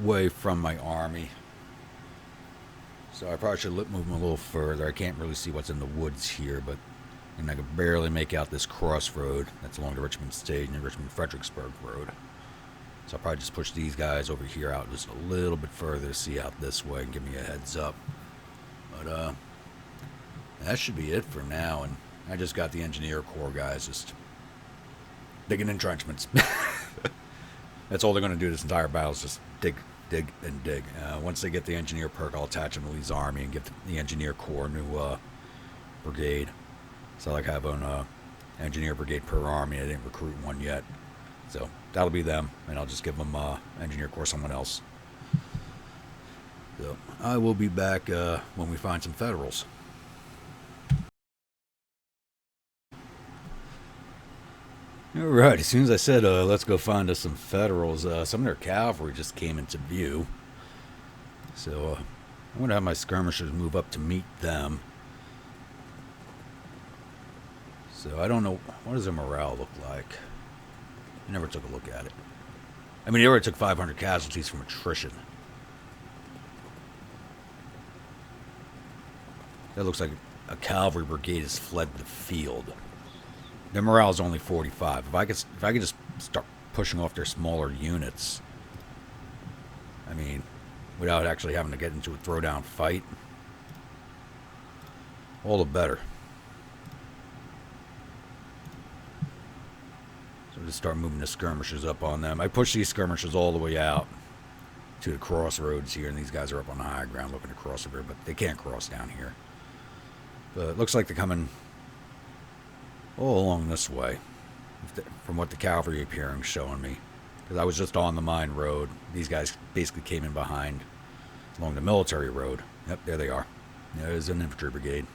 way from my army. So I probably should move them a little further. I can't really see what's in the woods here, but I can barely make out this crossroad that's along the Richmond Stage and the Richmond Fredericksburg Road. So I'll probably just push these guys over here out just a little bit further to see out this way and give me a heads up. But that should be it for now. And I just got the Engineer Corps guys just digging entrenchments. That's all they're going to do this entire battle is just dig, dig, and dig. Once they get the Engineer perk, I'll attach them to Lee's army and give the Engineer Corps a new brigade. So I like have an Engineer brigade per army. I didn't recruit one yet. So that'll be them, and I'll just give them Engineer Corps someone else. So I will be back when we find some Federals. Alright, as soon as I said let's go find us some Federals, some of their cavalry just came into view. So I'm going to have my skirmishers move up to meet them. So I don't know, what does their morale look like? I never took a look at it. I mean, they already took 500 casualties from attrition. That looks like a cavalry brigade has fled the field. Their morale is only 45. If I could just start pushing off their smaller units, I mean, without actually having to get into a throwdown fight, all the better. Just start moving the skirmishers up on them. I push these skirmishers all the way out to the crossroads here, and these guys are up on the high ground looking to cross the river, but they can't cross down here. But it looks like they're coming all along this way, from what the cavalry appearing showing me. Because I was just on the mine road. These guys basically came in behind along the military road. Yep, there they are. There's an infantry brigade.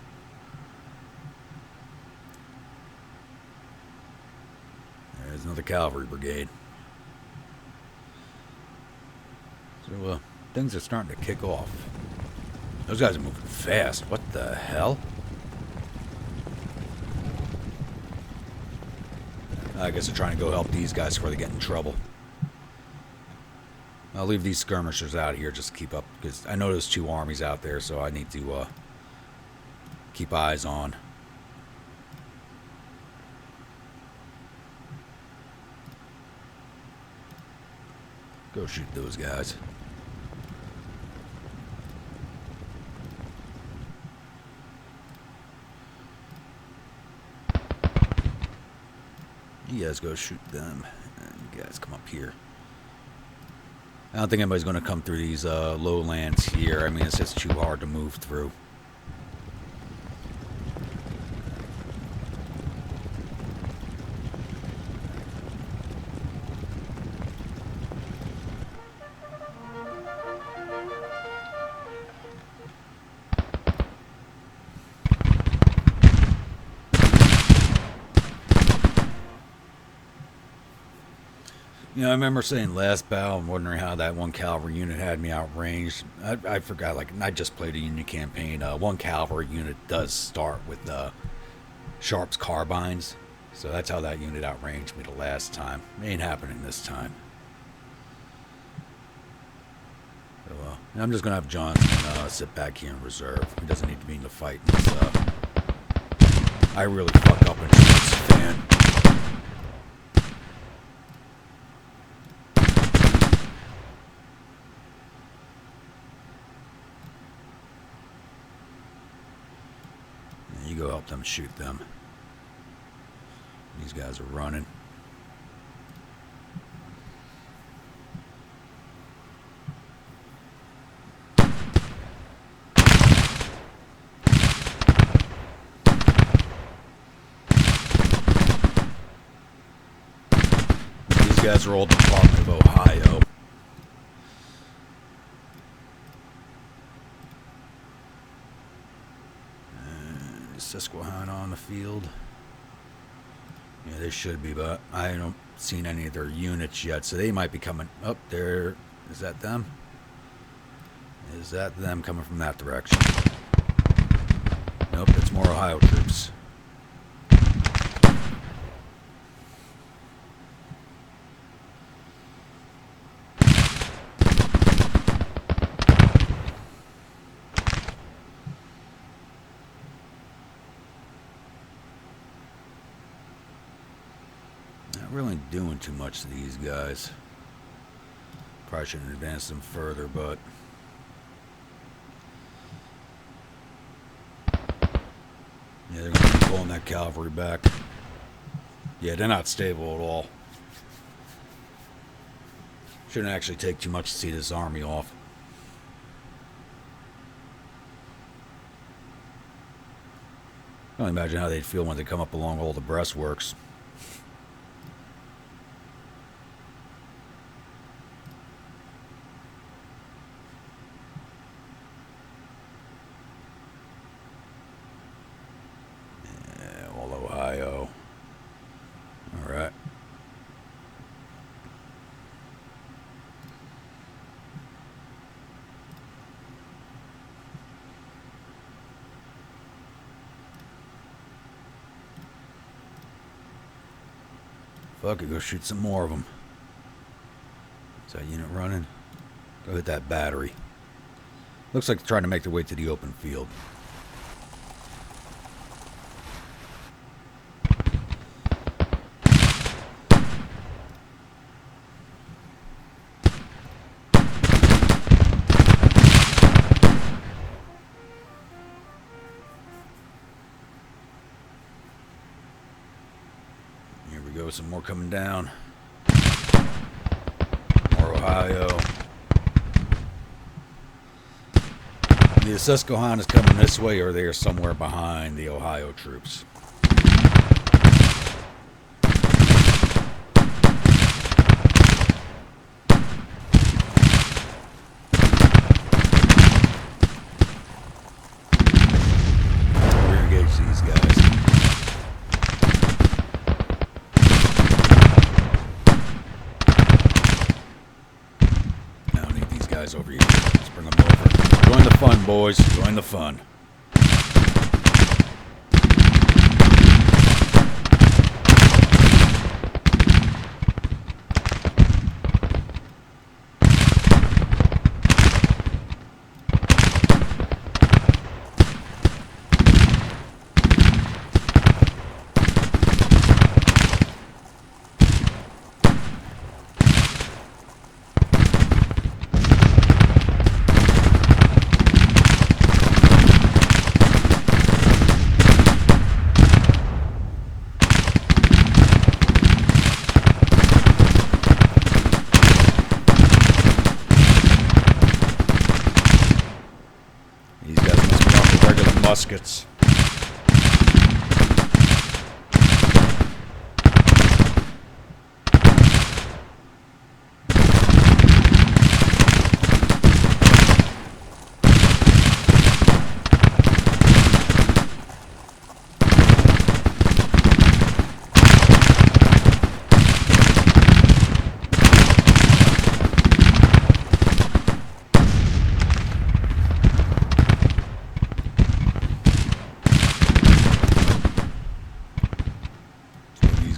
There's another cavalry brigade. So, things are starting to kick off. Those guys are moving fast. What the hell? I guess they're trying to go help these guys before they get in trouble. I'll leave these skirmishers out here just to keep up, because I know there's 2 armies out there, so I need to keep eyes on. Go shoot those guys. You guys go shoot them. And you guys come up here. I don't think anybody's going to come through these lowlands here. I mean, it's just too hard to move through. You know, I remember saying last battle, I'm wondering how that one cavalry unit had me outranged. I forgot, like, I just played a Union campaign. One cavalry unit does start with Sharp's carbines. So that's how that unit outranged me the last time. It ain't happening this time. So, I'm just going to have Johnston sit back here in reserve. He doesn't need to be in the fight. I really fuck up in this fan. You go help them shoot them. These guys are running. guys are all Department of Ohio. And Susquehanna on the field. Yeah, they should be, but I haven't seen any of their units yet, so they might be coming up there. Is that them? Is that them coming from that direction? Nope, it's more Ohio troops. Not really doing too much to these guys. Probably shouldn't advance them further, but yeah, they're going to be pulling that cavalry back. Yeah, they're not stable at all. Shouldn't actually take too much to see this army off. I can only imagine how they'd feel when they come up along all the breastworks. Ohio. All right. Fuck it, go shoot some more of them. Is that unit running? Go hit that battery. Looks like they're trying to make their way to the open field. Some more coming down. More Ohio. The Susquehanna's coming this way, or they are somewhere behind the Ohio troops. We're engaged these guys. Over here. Let's bring them over. Join the fun, boys. Join the fun. Muskets.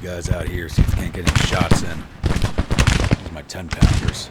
Guys out here, see if we can't get any shots in. These are my 10-pounders.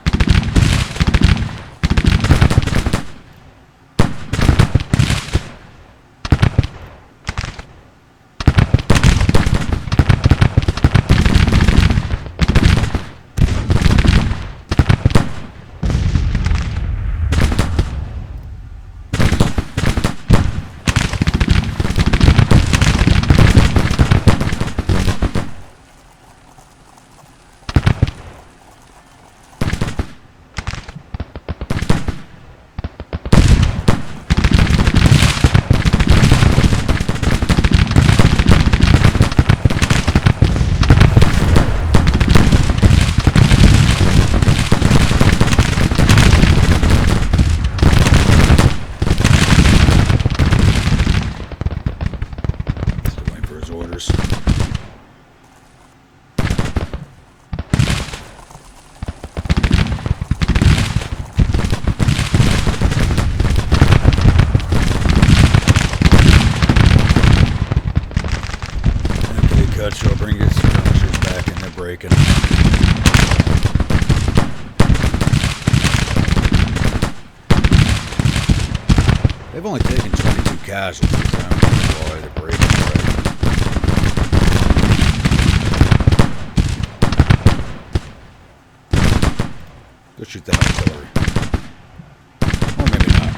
casualties. I don't know why they're breaking already. Go shoot that artillery. Or maybe not.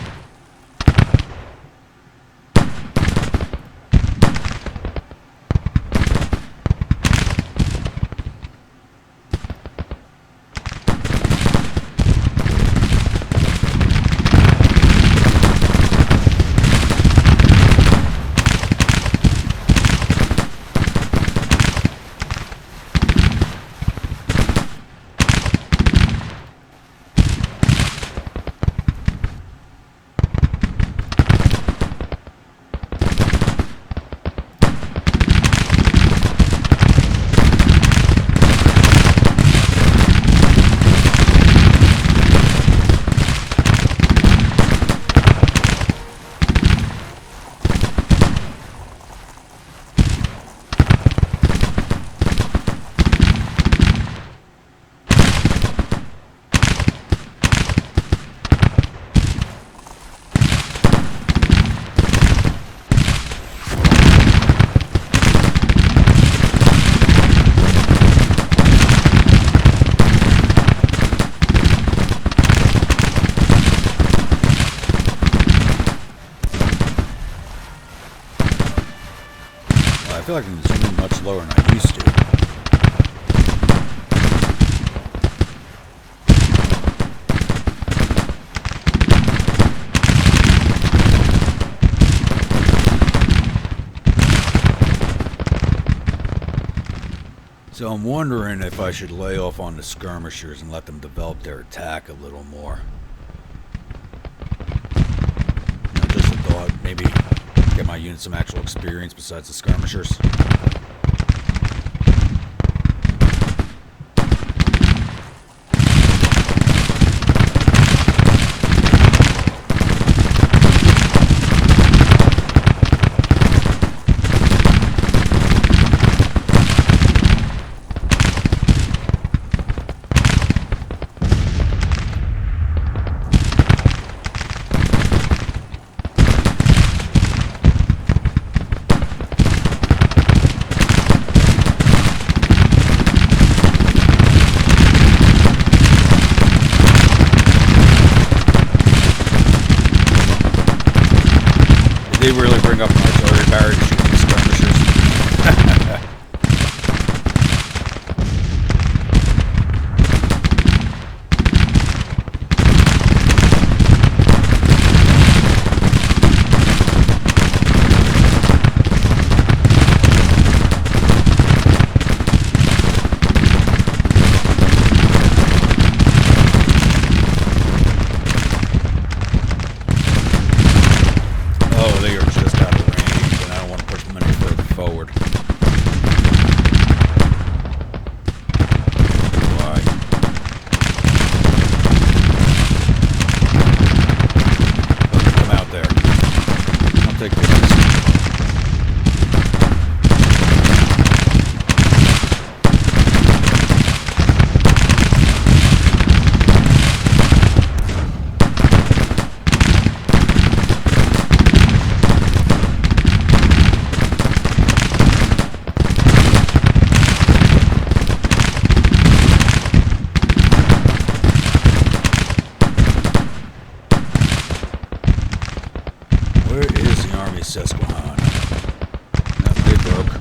I feel like I'm zooming much lower than I used to. So I'm wondering if I should lay off on the skirmishers and let them develop their attack a little more. Just a thought, maybe get my unit some actual experience besides the skirmishers. They really bring up an artillery barrier to shoot these skirmishers. Army of Susquehanna. No, they broke.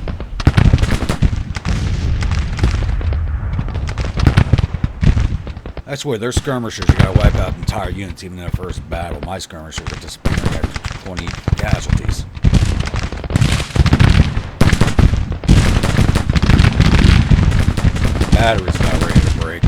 I swear, their skirmishers, you gotta wipe out entire units even in the first battle. My skirmishers are disappearing after 20 casualties. Battery's about ready to break.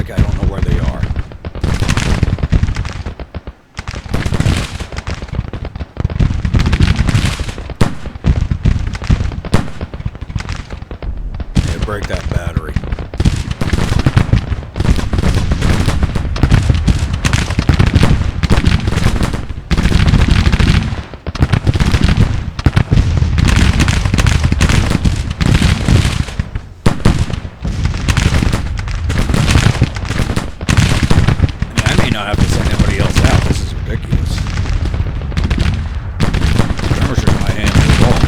Potomac. I don't know where they are. Yeah, break that battery. Not have to send anybody else out. This is ridiculous. Skirmishers in my hand as well.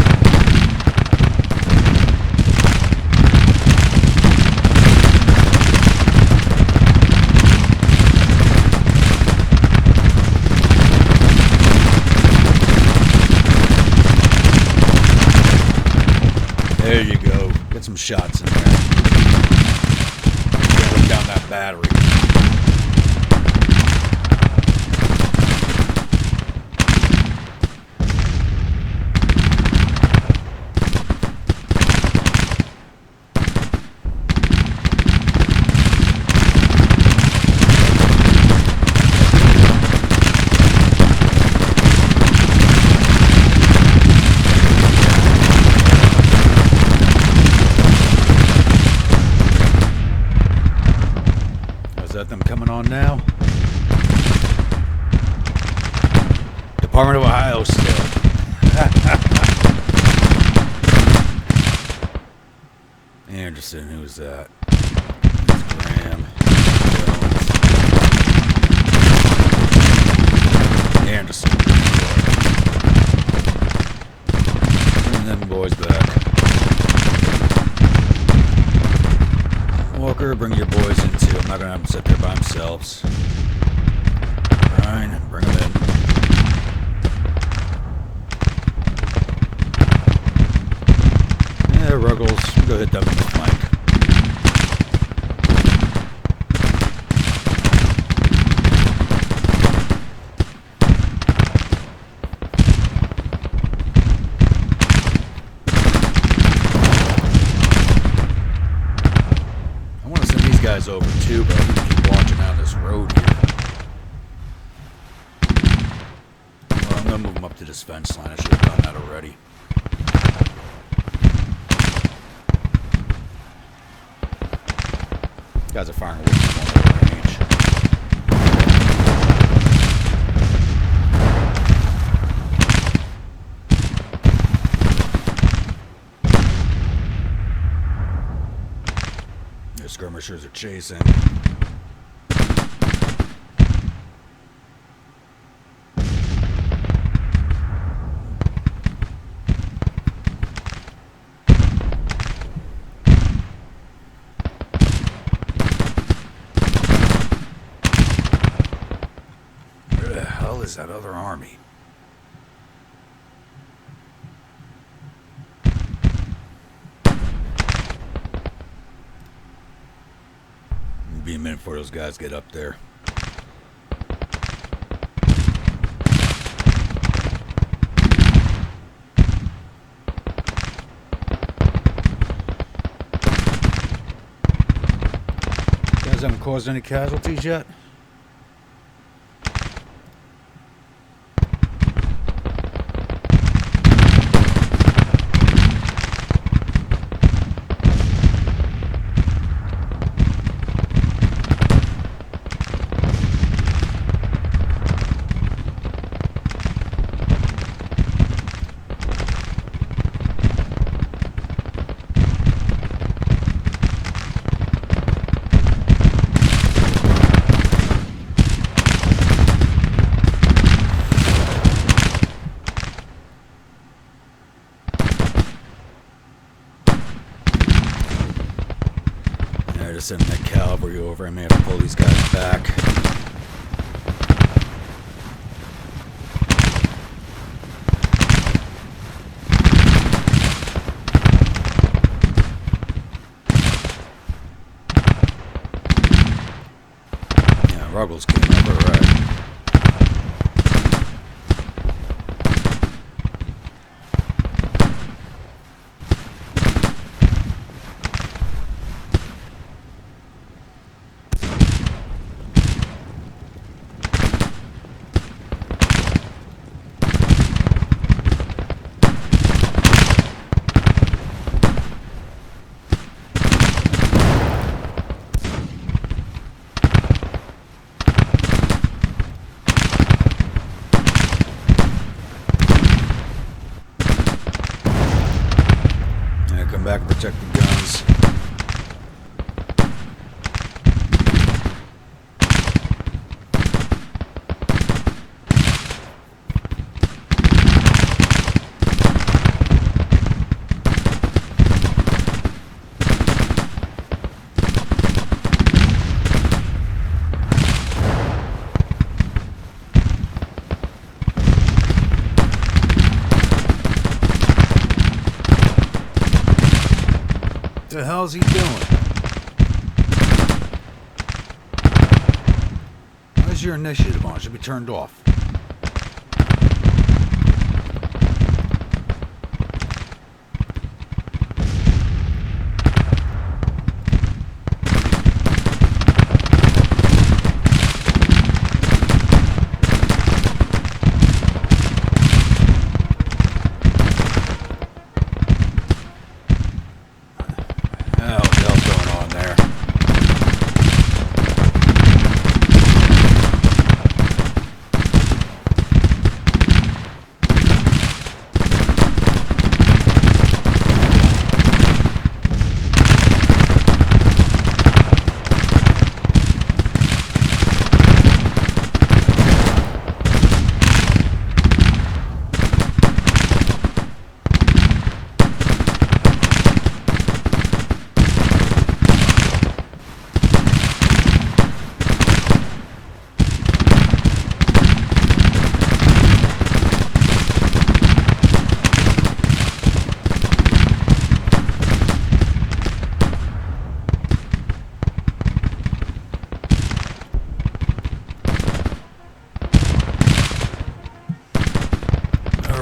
There you go. Get some shots in there. Break down that battery. Is that them coming on now? Department of Ohio still. Anderson, who's that? That's Graham. Jones. Anderson. Bring them boys back. Walker, bring your boys in too. I'm not gonna have them sit there by themselves. Fine, bring them in. Yeah, Ruggles, go hit them in the flank. Guys over too, but I'm gonna keep watching out this road here. Well, I'm gonna move them up to this fence line. I should have done that already. Guys are firing away from one range. The skirmishers are chasing. Where the hell is that other army? Be a minute before those guys get up there. Guys haven't caused any casualties yet? Sending that cavalry over. I may have to pull these guys back. Yeah, Ruggles came over, right. back and protect the guns. What the hell's he doing? Where's your initiative on? It should be turned off.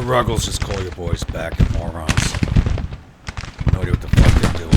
Ruggles, just call your boys back, you morons. No idea what the fuck they're doing.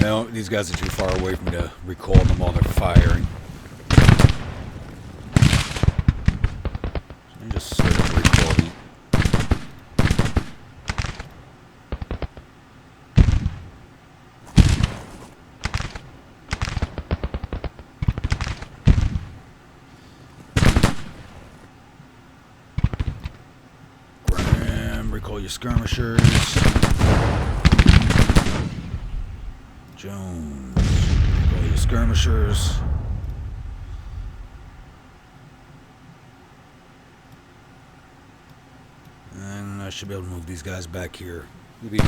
No, these guys are too far away from me to recall them while they're firing. So let me just sort of recall these. Recall your skirmishers. Jones, recall your skirmishers. And I should be able to move these guys back here. Maybe.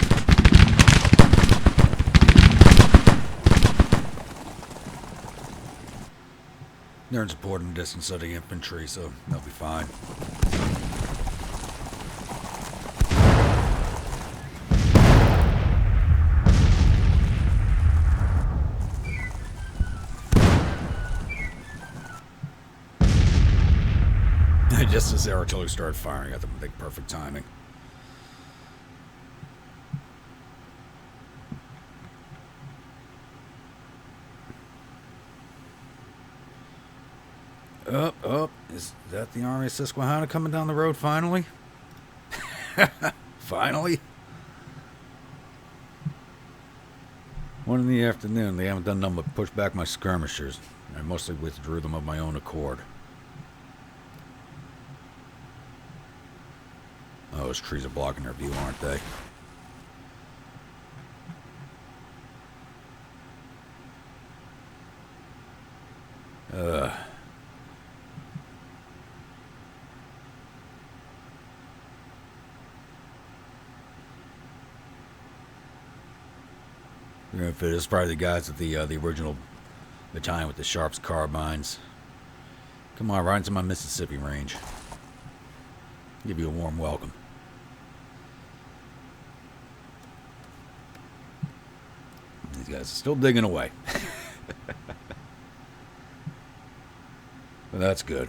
They're in supporting distance of the infantry, so they'll be fine. Just as the artillery started firing at them, I think perfect timing. Up. Is that the Army of Susquehanna coming down the road finally? Finally? 1 in the afternoon. They haven't done nothing but push back my skirmishers. I mostly withdrew them of my own accord. Oh, those trees are blocking their view, aren't they? This is probably the guys with the original battalion with the Sharps carbines. Come on, right into my Mississippi range. Give you a warm welcome. These guys are still digging away. But that's good.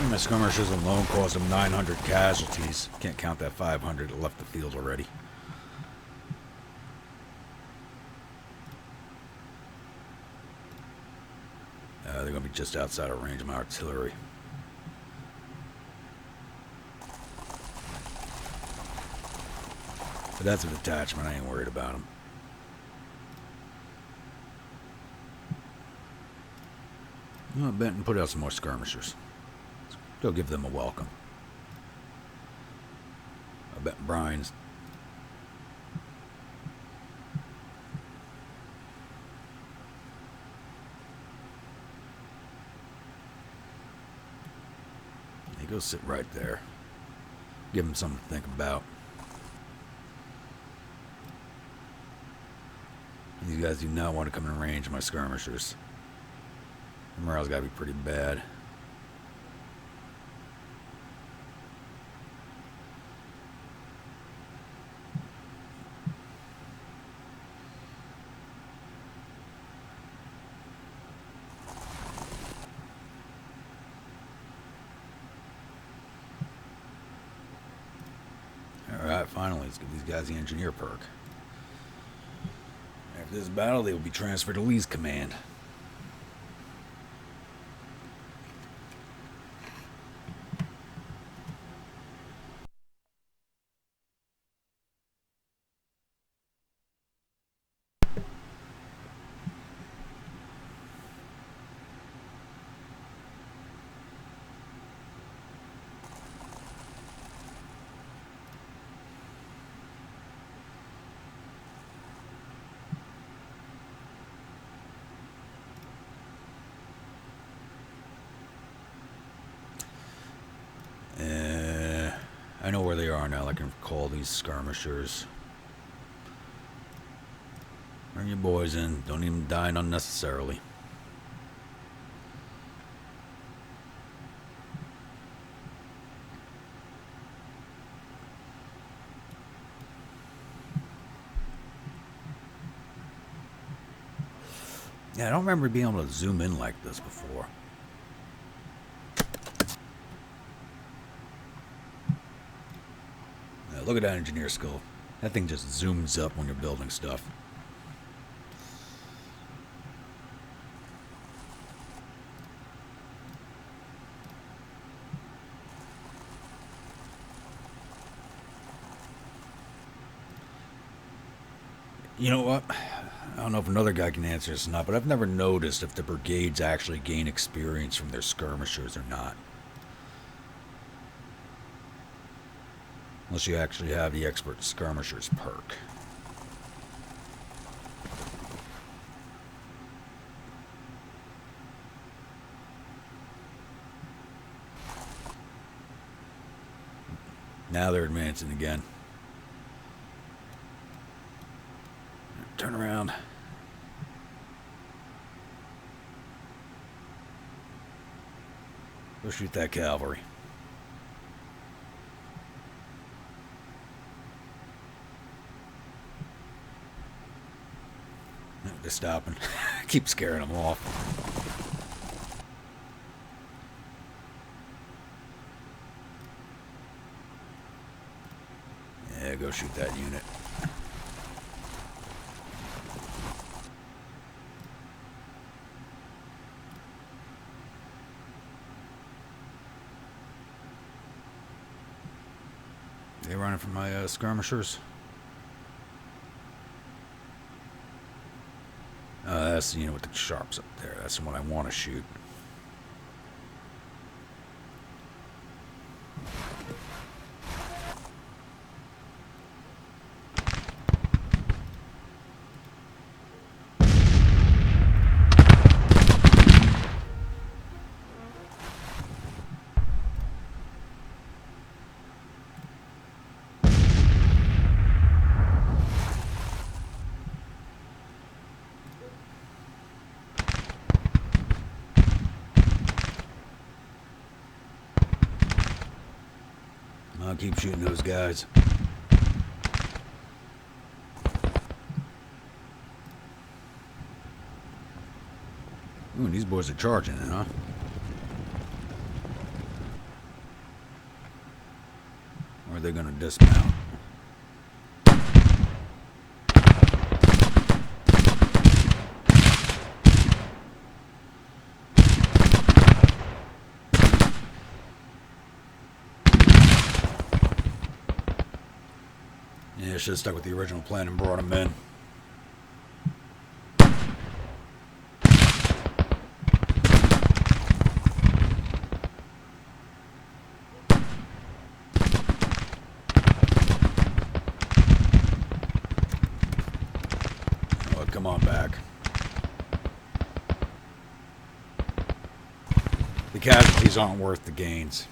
My skirmishers alone caused them 900 casualties. Can't count that 500 that left the field already. They're going to be just outside of range of my artillery. But that's a detachment. I ain't worried about them. Well, Benton, put out some more skirmishers. Go give them a welcome. I bet Brian's. He go sit right there. Give him something to think about. These guys do not want to come in range of my skirmishers. The morale's got to be pretty bad. Alright, finally, let's give these guys the engineer perk. After this battle, they will be transferred to Lee's command. I know where they are now. I can call these skirmishers. Bring your boys in. Don't even die unnecessarily. Yeah, I don't remember being able to zoom in like this before. Look at that engineer skill. That thing just zooms up when you're building stuff. You know what? I don't know if another guy can answer this or not, but I've never noticed if the brigades actually gain experience from their skirmishers or not. Unless you actually have the expert skirmishers perk. Now they're advancing again. Turn around. Go shoot that cavalry. They're stopping. Keep scaring them off. Yeah, go shoot that unit. They running from my skirmishers. That's the unit with the sharps up there. That's the one I want to shoot. I'll keep shooting those guys. Ooh, these boys are charging it, huh? Or are they gonna dismount? Yeah, I should have stuck with the original plan and brought them in. Oh, come on back. The casualties aren't worth the gains.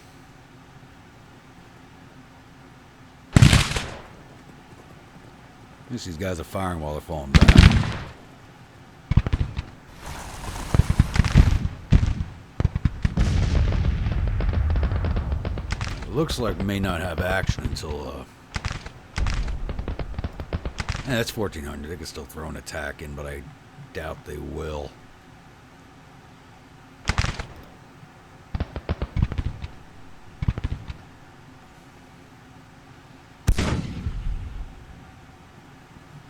At least these guys are firing while they're falling back. It looks like we may not have action until, that's 1400. They can still throw an attack in, but I doubt they will.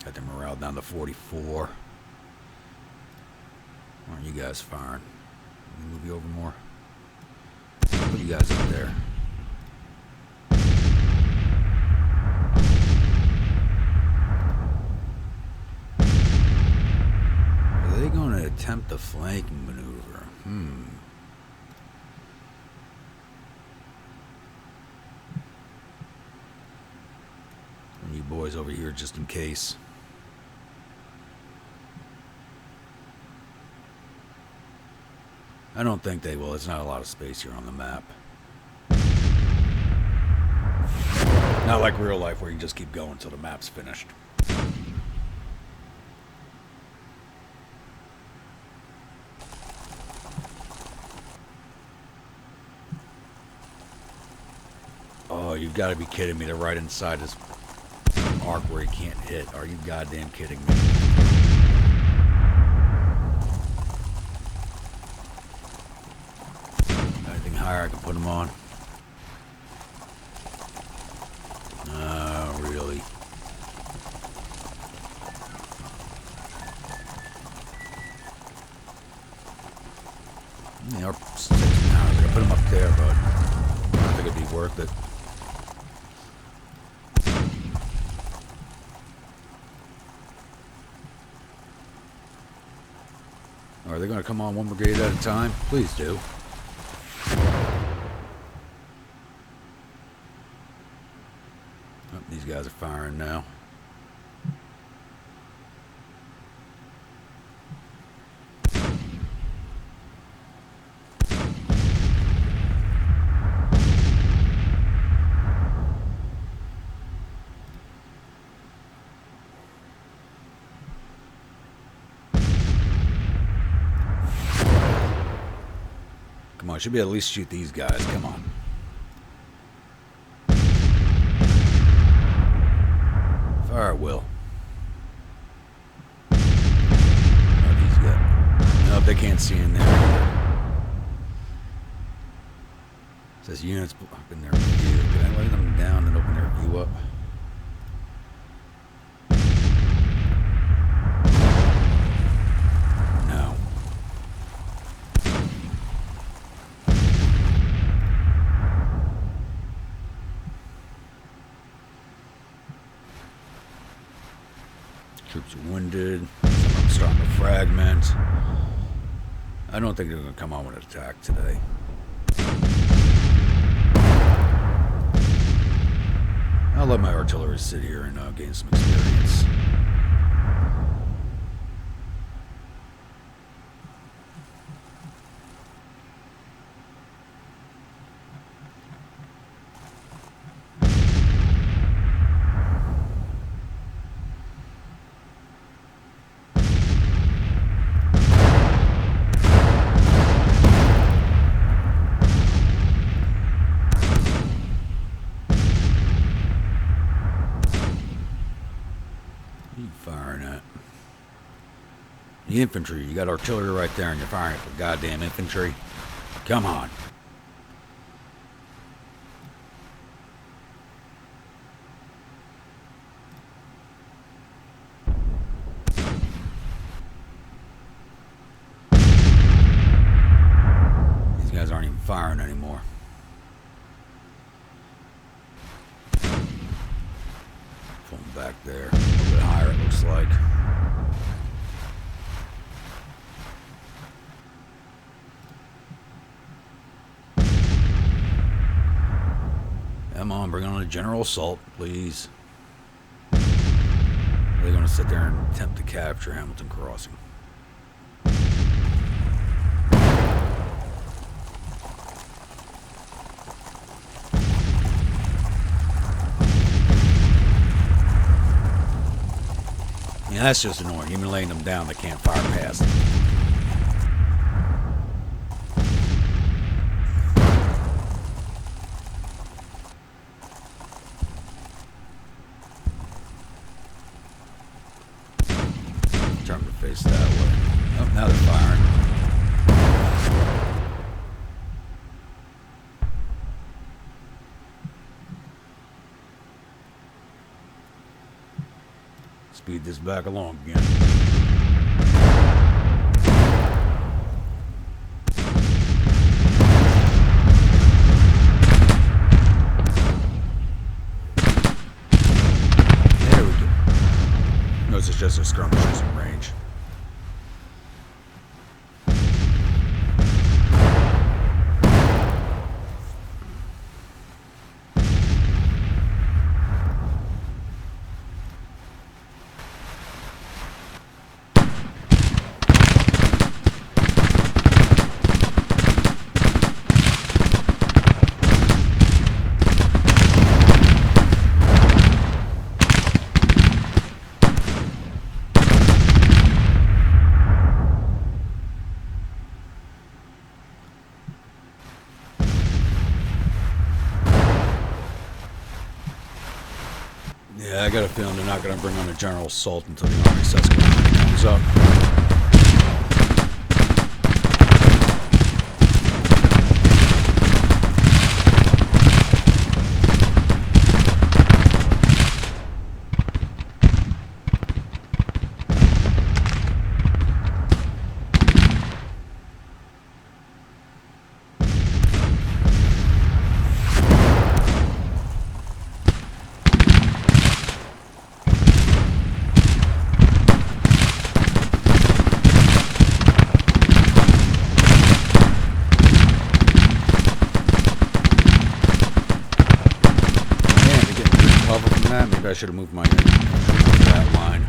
Got their morale down to 44. Aren't you guys firing? Let me move you over more. Put you guys up there. Are they going to attempt the flanking maneuver? And you boys over here just in case. I don't think they will. There's not a lot of space here on the map. Not like real life where you just keep going until the map's finished. Oh, you've got to be kidding me. They're right inside this arc where he can't hit. Are you goddamn kidding me? Anything higher I can put him on? Really? They are 6 now. I'm gonna put him up there, but I don't think it'd be worth it. Are they going to come on one brigade at a time? Please do. Oh, these guys are firing now. Come on, should be able to at least shoot these guys. Come on. Fire at will. Oh, these guys. Nope, they can't see in there either. It says units open their view. Can I lay them down and open their view up? Troops are wounded. Some of them starting to fragment. I don't think they're going to come on with an attack today. I'll let my artillery sit here and gain some experience. The infantry, you got artillery right there and you're firing at the goddamn infantry. Come on. These guys aren't even firing anymore. Pull them back there. A little bit higher, it looks like. Come on, bring on a general assault, please. They're going to sit there and attempt to capture Hamilton Crossing. Yeah, that's just annoying. Even laying them down, they can't fire past them. Turn to face that way. Oh, now they're firing. Speed this back along again. There we go. Notice it's just a skirmishers in range. Yeah, I got a feeling they're not going to bring on a general assault until the Army of Susquehanna comes up. Maybe I should have moved my that line.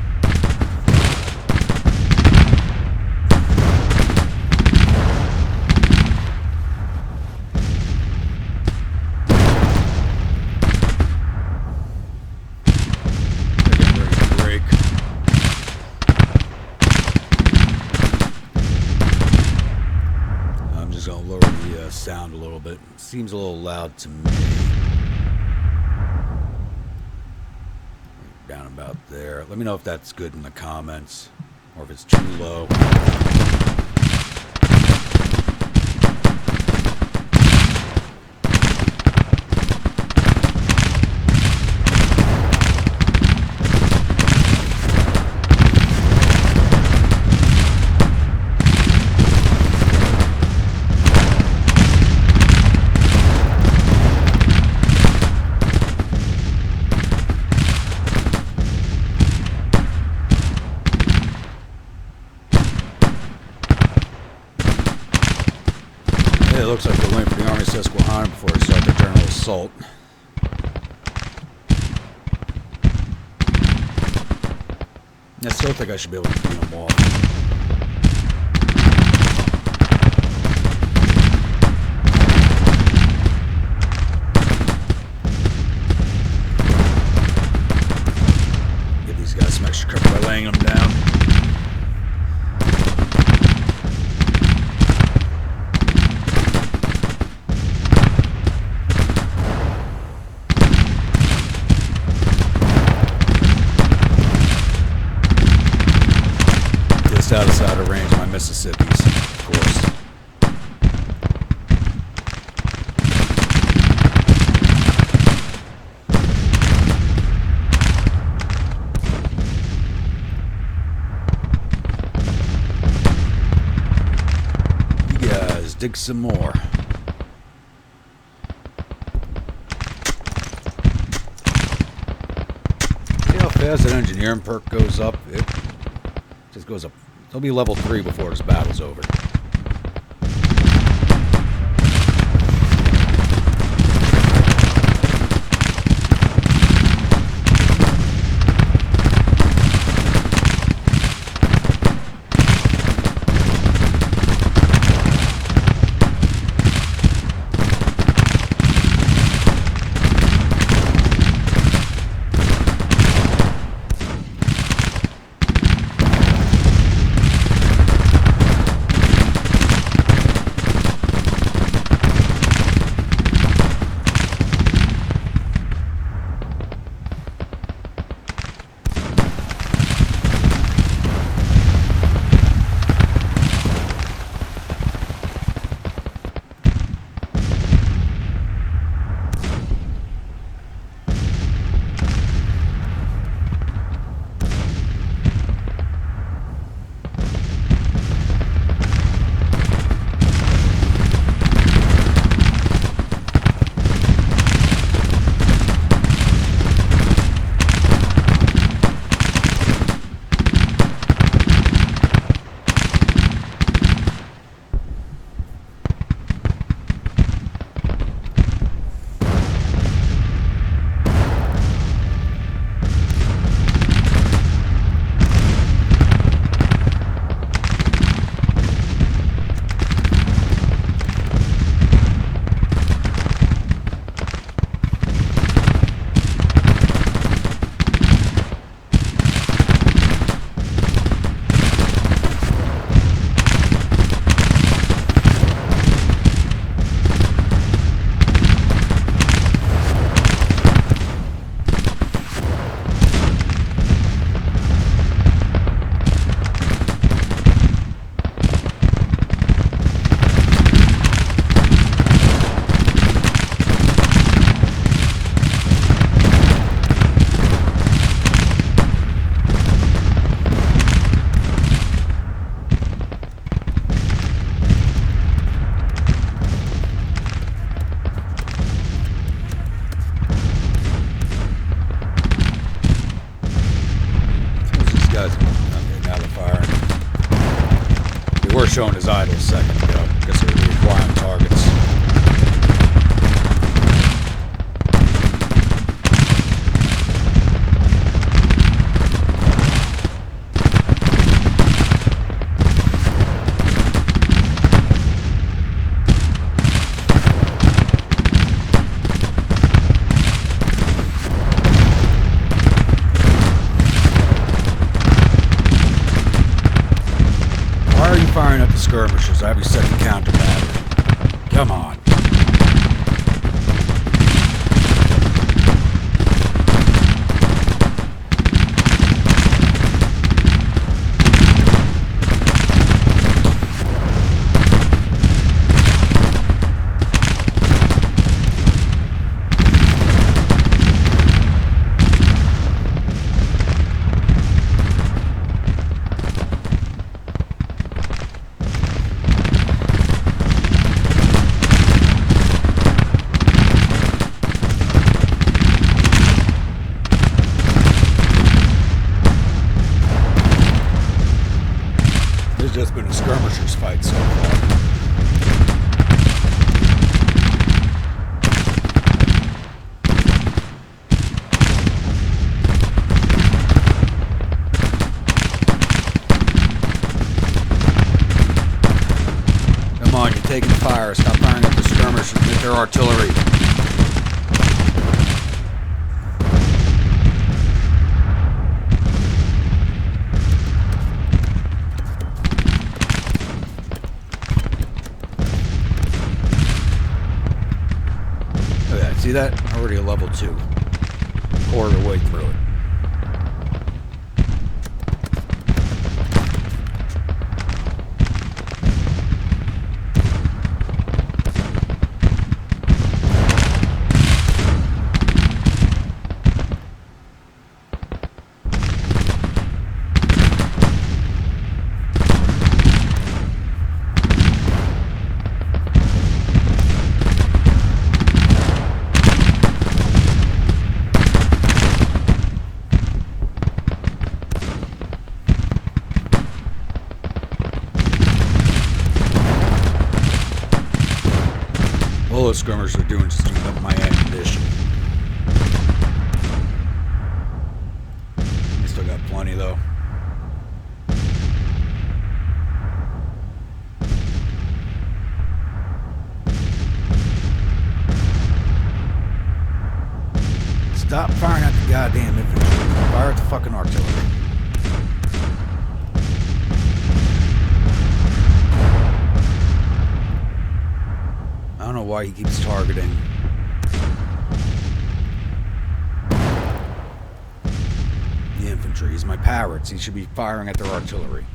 Break. I'm just going to lower the sound a little bit. It seems a little loud to me. Down about there. Let me know if that's good in the comments or if it's too low. It looks like they're waiting for the Army of Susquehanna before they start their general assault. I still think I should be able to beat them off. Give these guys some extra cover by laying them down. dig some more. See how fast that engineering perk goes up? It just goes up. It'll be level 3 before this battle's over. Showing his idle a second ago. Guess they're reacquiring targets. Firing at the skirmishers. I have you set the counter battery. Come on. Just been a skirmishers fight so far. Come on, you're taking fire. Stop firing at the skirmishers. Get their artillery. See that? Already a level 2. Quarter of the way through it. skirmishers are doing just to up my ammunition. I still got plenty though. Stop firing at the goddamn infantry. Fire at the fucking artillery. I don't know why he keeps targeting. The infantry. He's my pirates. He should be firing at their artillery.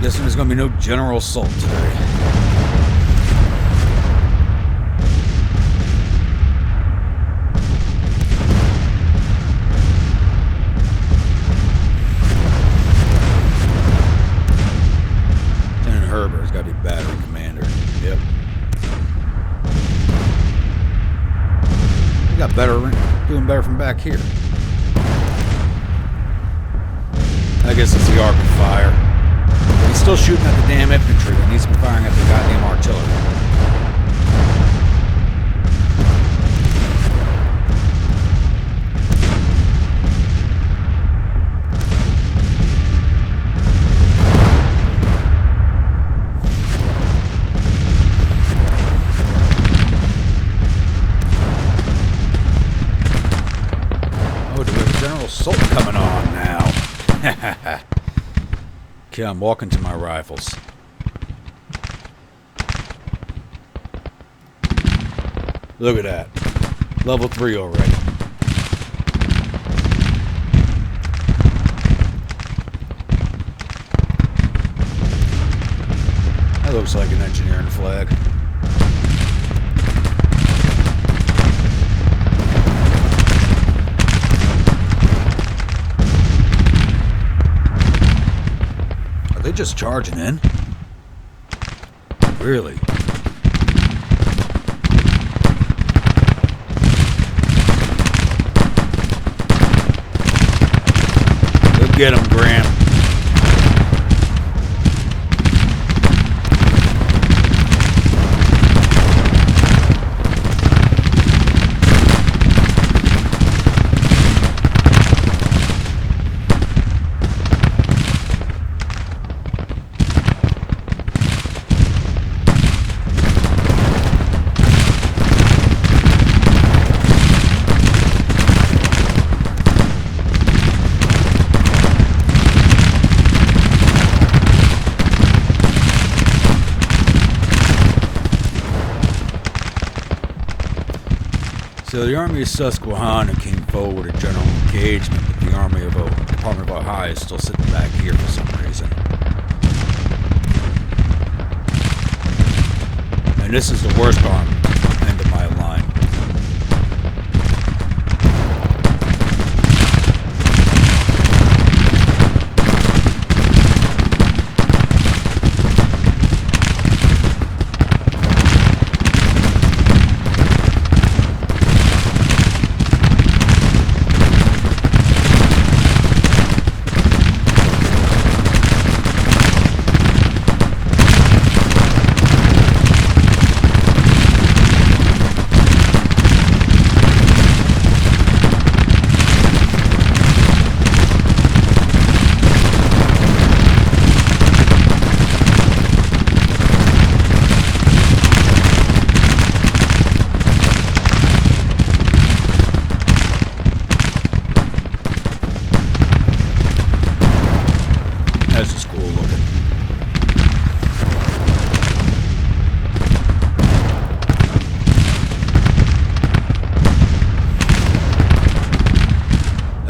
Guessing there's going to be no general assault today. Lieutenant Herbert's got to be battery commander. Yep. We got better, doing better from back here. I guess it's the arc of fire. He's still shooting at the damn infantry that needs to be firing at the goddamn artillery. Oh, do we have a general assault coming on now? Okay, I'm walking to my rifles. Look at that. Level 3 already. That looks like an engineering flag. Are they just charging in? Really? Go get him, Graham. So the Army of Susquehanna came forward with a general engagement, but the Army of the Department of Ohio is still sitting back here for some reason. And this is the worst end of my line.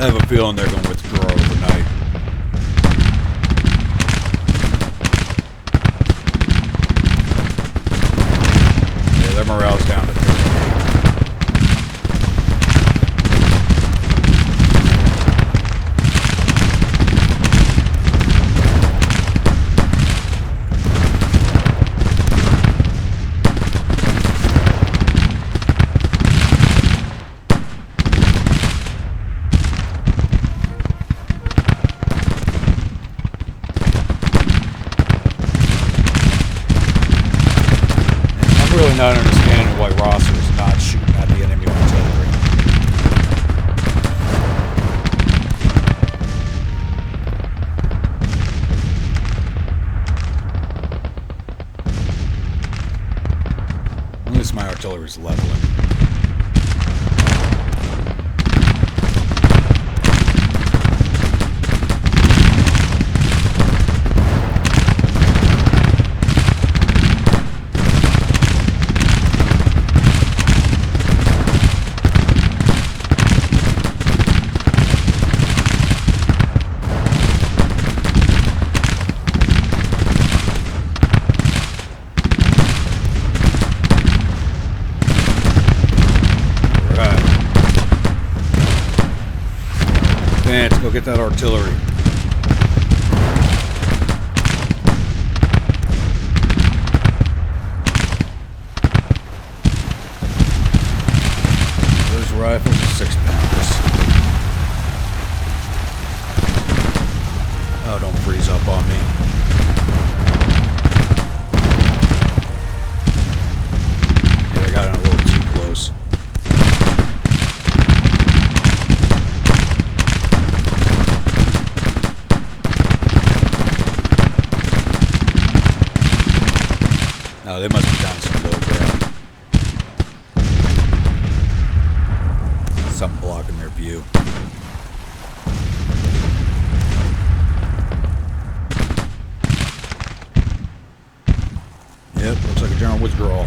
I have a feeling they're going to withdraw overnight. Yeah, their morale's down to 38. Not understanding why Rosser is not shooting at the enemy artillery. At least my artillery is leveling. Go get that artillery. Those rifles are 6-pounders. Oh, don't freeze up on me. Yeah, I got in a little too close. Oh, they must be down some low ground. Something blocking their view. Yep, looks like a general withdrawal.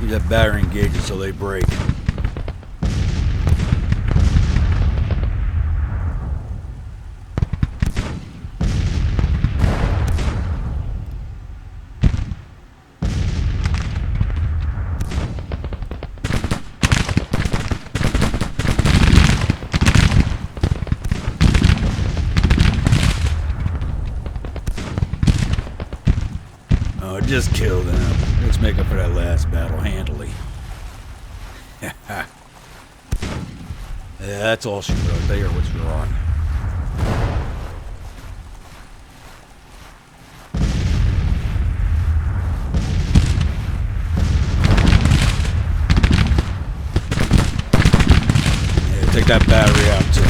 That battery engages so they break. Oh, just kill them. Let's make up for that last battle handily. Yeah, that's all she wrote. They are withdrawing. Yeah, take that battery out too.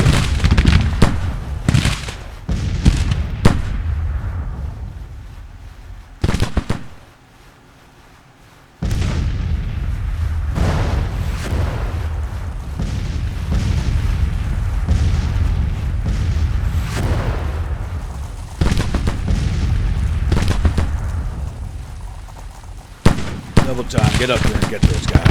Double time, get up there and get those guys.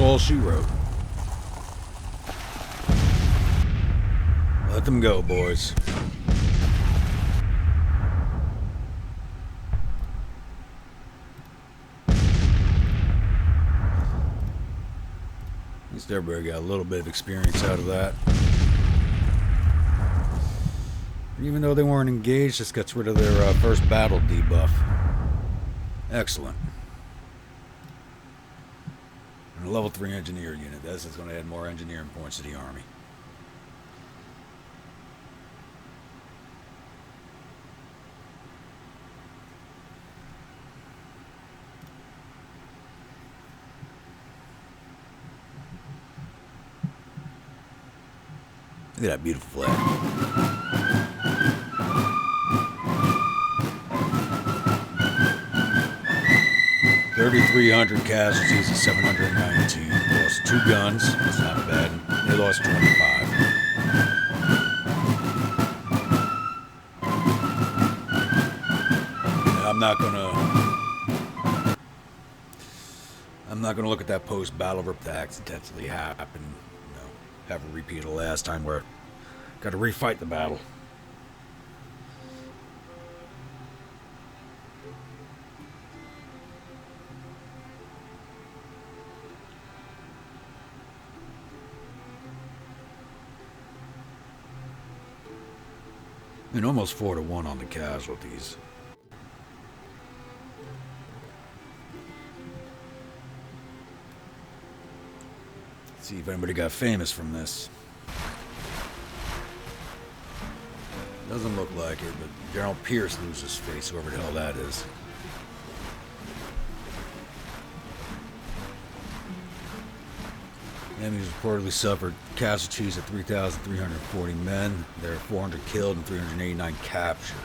all she wrote. Let them go, boys. At least everybody got a little bit of experience out of that. Even though they weren't engaged, this gets rid of their first battle debuff. Excellent. And a level 3 engineer unit. This is going to add more engineering points to the army. Look at that beautiful flag. 3,300 casualties and 719. Lost 2 guns. That's not bad. They lost 25. I'm not gonna look at that post-battle rip that accidentally happened. You know, have a repeat of the last time where got to refight the battle. And almost 4-1 on the casualties. Let's see if anybody got famous from this. Doesn't look like it, but General Pierce loses face, whoever the hell that is. Enemies reportedly suffered casualties of 3,340 men. There are 400 killed and 389 captured.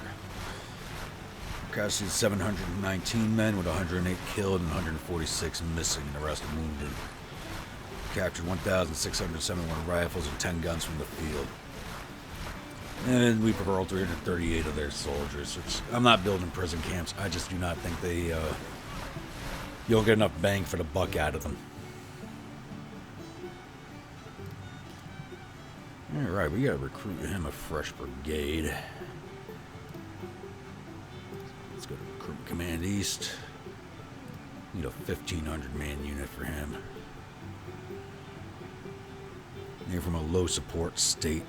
Casualties 719 men with 108 killed and 146 missing, and the rest wounded. Captured 1,671 rifles and 10 guns from the field. And we paroled 338 of their soldiers. Which, I'm not building prison camps. I just do not think they, you don't get enough bang for the buck out of them. Alright, we gotta recruit him a fresh brigade. Let's go to Recruitment Command East. Need a 1,500 man unit for him. They're from a low support state.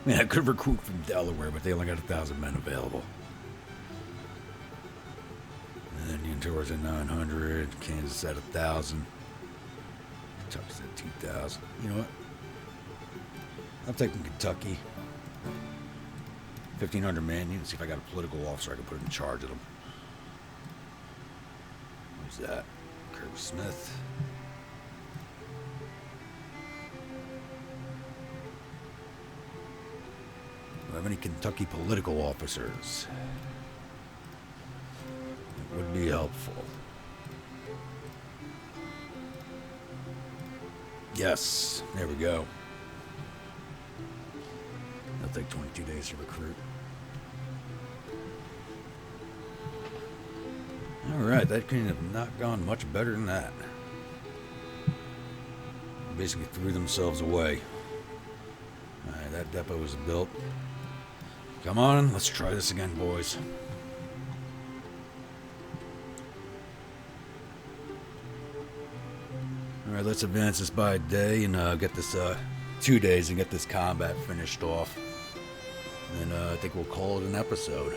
I mean, I could recruit from Delaware, but they only got 1,000 men available. And then Unitors at 900, Kansas at 1,000, Kentucky's at 2,000. You know what? I'm taking Kentucky. 1,500 man unit. See if I got a political officer I can put in charge of them. Who's that? Kirby Smith. Do I have any Kentucky political officers? It would be helpful. Yes, there we go. That'll take 22 days to recruit. Alright, that couldn't have not gone much better than that. Basically threw themselves away. Alright, that depot was built. Come on, let's try this again, boys. Alright, let's advance this by a day and get this 2 days and get this combat finished off. And I think we'll call it an episode.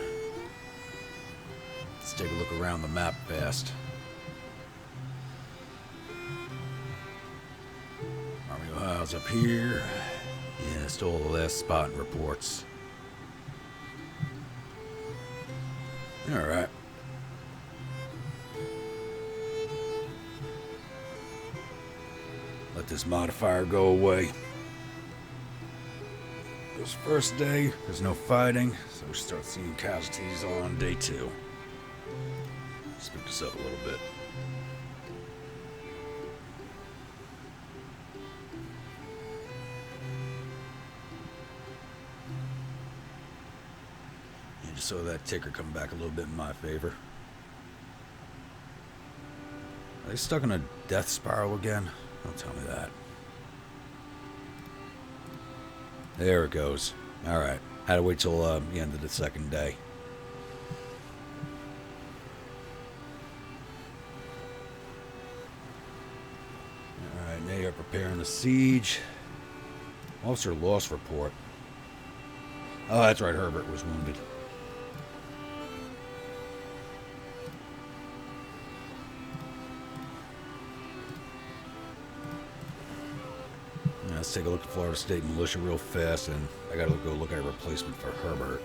Let's take a look around the map fast. Army of Ohio's up here. Yeah, still the last spot in reports. Alright. Let this modifier go away. This first day, there's no fighting, so we start seeing casualties on day 2. Speed this up a little bit. I just saw that ticker come back a little bit in my favor. Are they stuck in a death spiral again? Don't tell me that. There it goes. Alright. Had to wait till the end of the second day. Alright, now you're preparing the siege. Officer loss report. Oh, that's right. Herbert was wounded. Let's take a look at Florida State Militia real fast, and I gotta go look at a replacement for Herbert.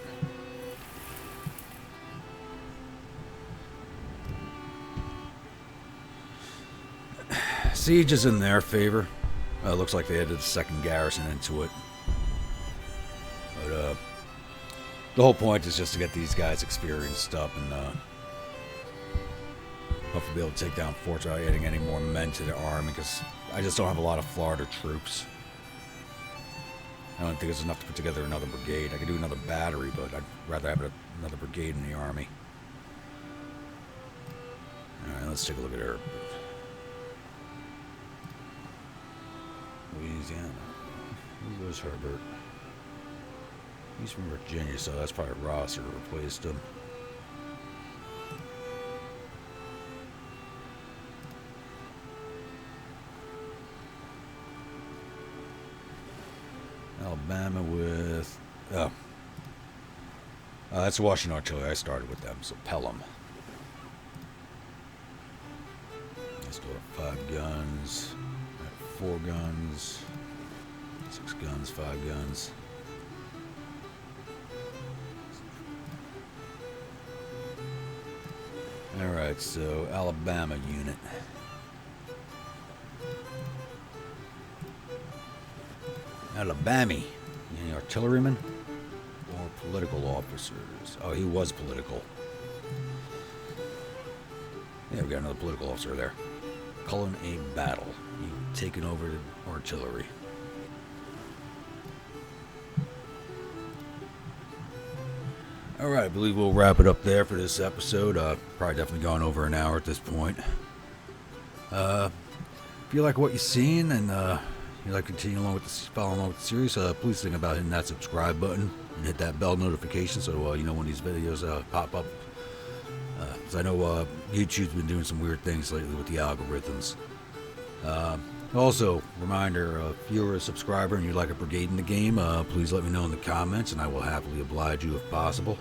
Siege is in their favor. Looks like they added a second garrison into it. But the whole point is just to get these guys experienced up and hopefully be able to take down forts without adding any more men to the army, because I just don't have a lot of Florida troops. I don't think it's enough to put together another brigade. I could do another battery, but I'd rather have another brigade in the army. Alright, let's take a look at her. Louisiana. Who was Herbert? He's from Virginia, so that's probably Rosser who replaced him. Alabama with... Oh. That's Washington Artillery. I started with them, so Pelham. Let's go to 5 guns. 4 guns. 6 guns, 5 guns. Alright, so Alabama unit. Alabama. Any artillerymen or political officers? Oh, he was political. Yeah, we got another political officer there. Cullen A. Battle. You taking over the artillery. Alright, I believe we'll wrap it up there for this episode. Probably definitely gone over an hour at this point. If you like what you've seen and you'd like to continue along with this, follow along with the series, please think about hitting that subscribe button and hit that bell notification so you know when these videos pop up. Because I know YouTube's been doing some weird things lately with the algorithms. Also, reminder, if you're a subscriber and you'd like a brigade in the game, please let me know in the comments and I will happily oblige you if possible.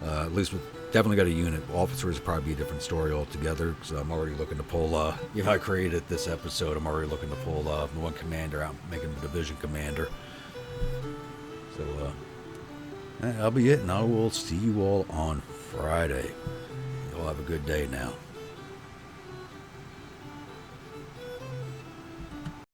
At least we've definitely got a unit. Officers would probably be a different story altogether, because I'm already looking to pull, if I created this episode, I'm already looking to pull one commander out, making him a division commander. So, that'll be it, and I will see you all on Friday. You all have a good day now.